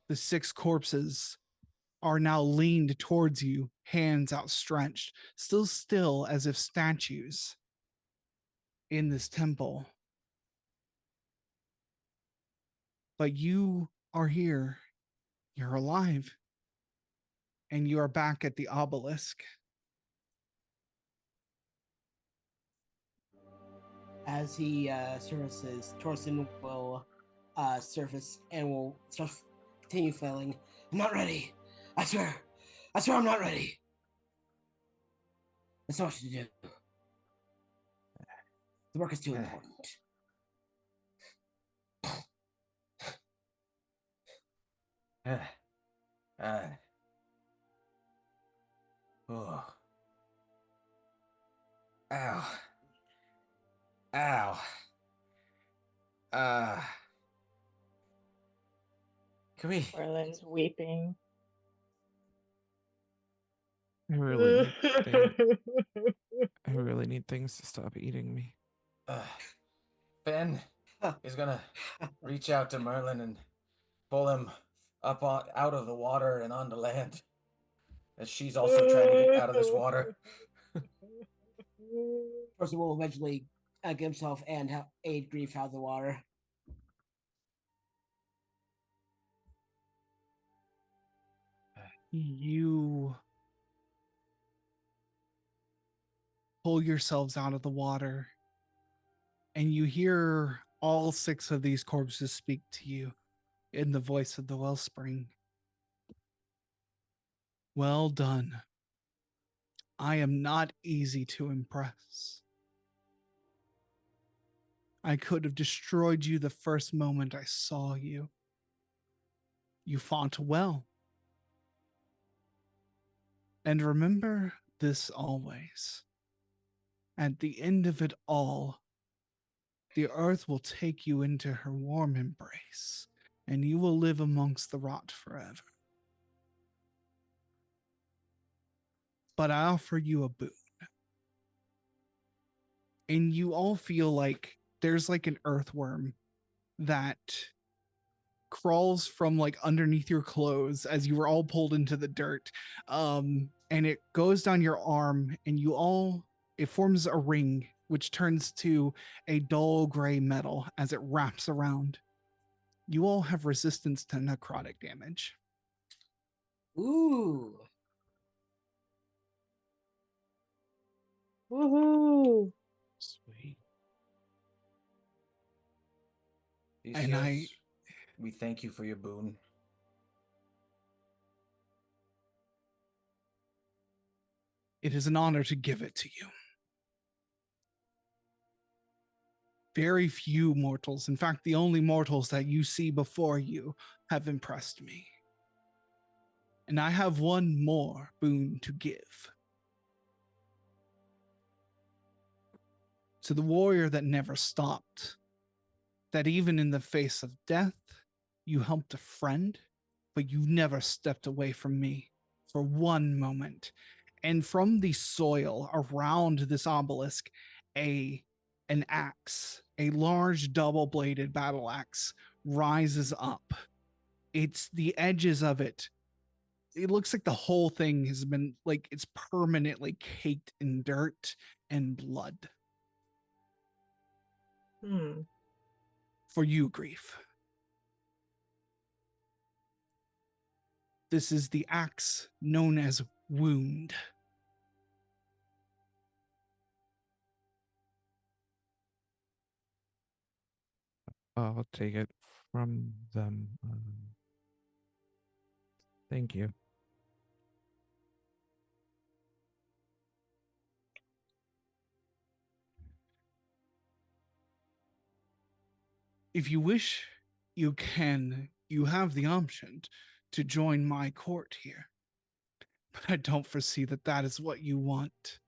The 6 corpses are now leaned towards you, hands outstretched, still as if statues in this temple. But you are here. You're alive. And you are back at the obelisk. As he surfaces, Torsten will surface and will continue flailing. I'm not ready. I swear I'm not ready. There's so much to do. The work is too important. Oh. Ow. Ow. Can we? Merlin's weeping. I really need things. I really need things to stop eating me. Ben is gonna reach out to Merlin and pull him up out of the water and onto land, as she's also trying to get out of this water. Torsten will eventually get himself and aid Grief out of the water. You pull yourselves out of the water, and you hear all 6 of these corpses speak to you in the voice of the Wellspring. Well done. I am not easy to impress. I could have destroyed you the first moment I saw you. You fought well. And remember this always. At the end of it all, the earth will take you into her warm embrace, and you will live amongst the rot forever. But I offer you a boon. And you all feel like there's like an earthworm that crawls from like underneath your clothes as you were all pulled into the dirt. And it goes down your arm, and it forms a ring, which turns to a dull gray metal as it wraps around. You all have resistance to necrotic damage. Ooh. Woohoo! Sweet. Thesios, we thank you for your boon. It is an honor to give it to you. Very few mortals, in fact, the only mortals that you see before you, have impressed me. And I have one more boon to give. To the warrior that never stopped, that even in the face of death, you helped a friend, but you never stepped away from me for one moment. And from the soil around this obelisk, an axe, a large double-bladed battle axe, rises up. It's the edges of it. It looks like the whole thing has been like it's permanently caked in dirt and blood. For you, Grief. This is the axe known as Wound. I'll take it from them. Thank you. If you wish, you have the option to join my court here. But I don't foresee that is what you want.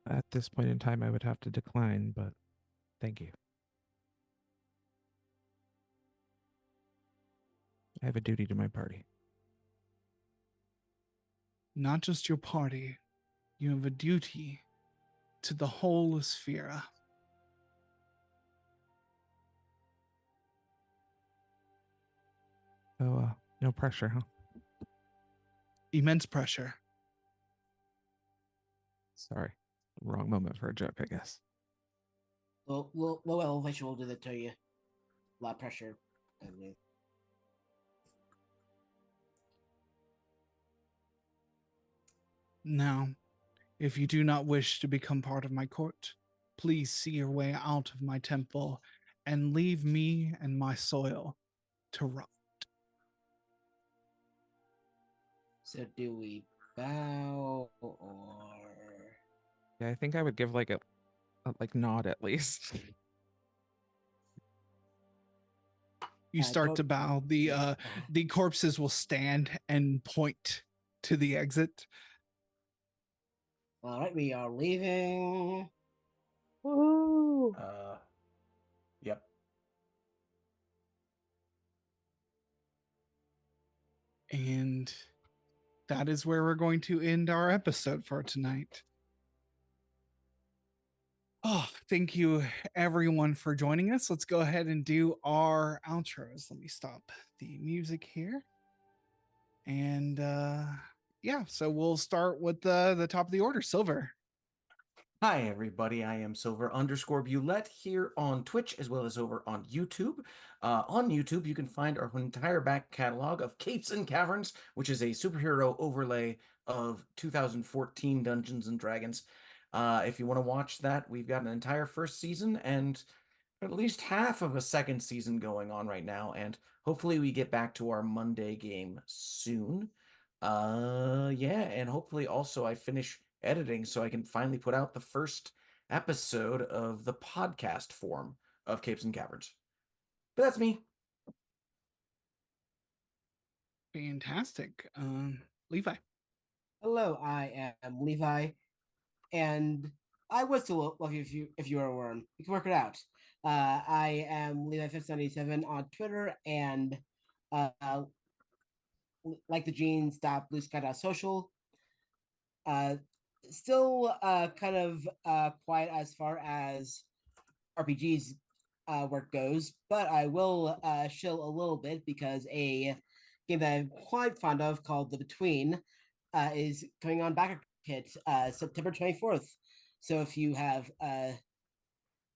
At this point in time, I would have to decline, but thank you. I have a duty to my party. Not just your party, you have a duty to the whole Sphera. So, no pressure, huh? Immense pressure. Sorry. Wrong moment for a joke, I guess. Low elevation will do that to you. A lot of pressure, I believe. Now, if you do not wish to become part of my court, please see your way out of my temple and leave me and my soil to rot. So do we bow or... Yeah, I think I would give like a nod at least. You start to bow. The corpses will stand and point to the exit. All right, we are leaving. Woo! Yep. And that is where we're going to end our episode for tonight. Oh, thank you everyone for joining us. Let's go ahead and do our outros. Let me stop the music here. And yeah, so we'll start with the top of the order, Silver. Hi, everybody. I am Silver_Bulette here on Twitch as well as over on YouTube. On YouTube, you can find our entire back catalog of Capes and Caverns, which is a superhero overlay of 2014 Dungeons and Dragons. If you want to watch that, we've got an entire first season and at least half of a second season going on right now, and hopefully we get back to our Monday game soon. Yeah, and hopefully also I finish editing so I can finally put out the first episode of the podcast form of Capes and Caverns. But that's me. Fantastic. Levi. Hello, I am Levi, and I would still love you if you were a worm. You can work it out. I am Levi577 on Twitter and like the jeans. Bluesky.social. Still kind of quiet as far as RPGs work goes, but I will shill a little bit because a game that I'm quite fond of called The Between is coming on Backer Kit September 24th. So if you have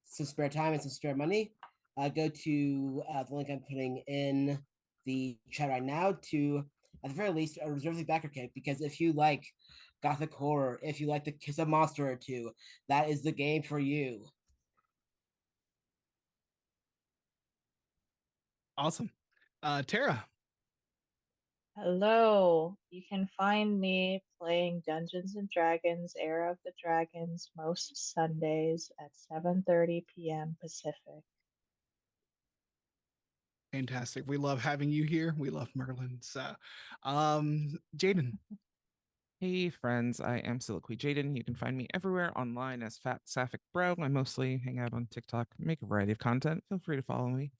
some spare time and some spare money, go to the link I'm putting in the chat right now to, at the very least, reserve the Backer Kit, because if you like Gothic horror, if you like to kiss a monster or two, that is the game for you. Awesome. Tara. Hello. You can find me playing Dungeons and Dragons Era of the Dragons most Sundays at 7:30 p.m. Pacific. Fantastic. We love having you here. We love Merlin. So, Jaden. Hey friends, I am Siliqui Jaden. You can find me everywhere online as FatSapphicBro. I mostly hang out on TikTok, make a variety of content. Feel free to follow me.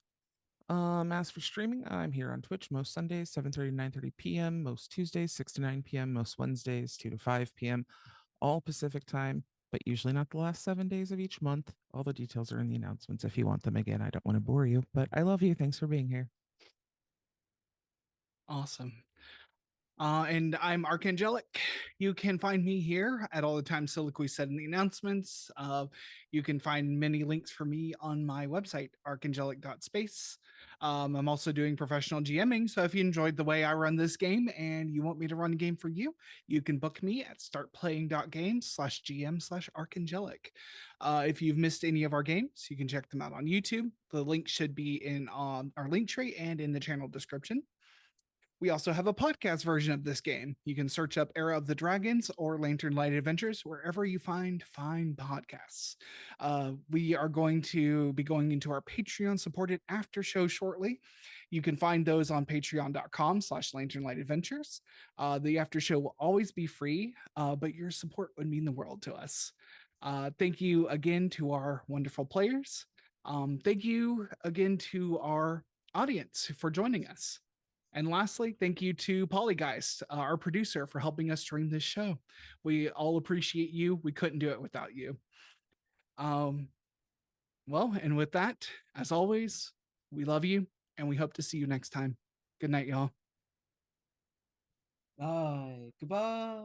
As for streaming, I'm here on Twitch most Sundays, 7:30 to 9:30 p.m., most Tuesdays, 6 to 9 p.m., most Wednesdays, 2 to 5 p.m., all Pacific time, but usually not the last 7 days of each month. All the details are in the announcements if you want them. Again, I don't want to bore you, but I love you. Thanks for being here. Awesome. And I'm Archangelic. You can find me here at all the times Siliqui said in the announcements. You can find many links for me on my website, archangelic.space. I'm also doing professional GMing, so if you enjoyed the way I run this game and you want me to run a game for you, you can book me at startplaying.games/GM/archangelic. If you've missed any of our games, you can check them out on YouTube. The link should be in our link tree and in the channel description. We also have a podcast version of this game. You can search up Era of the Dragons or Lantern Light Adventures wherever you find fine podcasts. We are going to be going into our Patreon supported after show shortly. You can find those on patreon.com/Lantern Light Adventures. The after show will always be free, but your support would mean the world to us. Thank you again to our wonderful players. Thank you again to our audience for joining us. And lastly, thank you to Polygeist, our producer, for helping us stream this show. We all appreciate you. We couldn't do it without you. Well, and with that, as always, we love you and we hope to see you next time. Good night, y'all. Bye. Goodbye.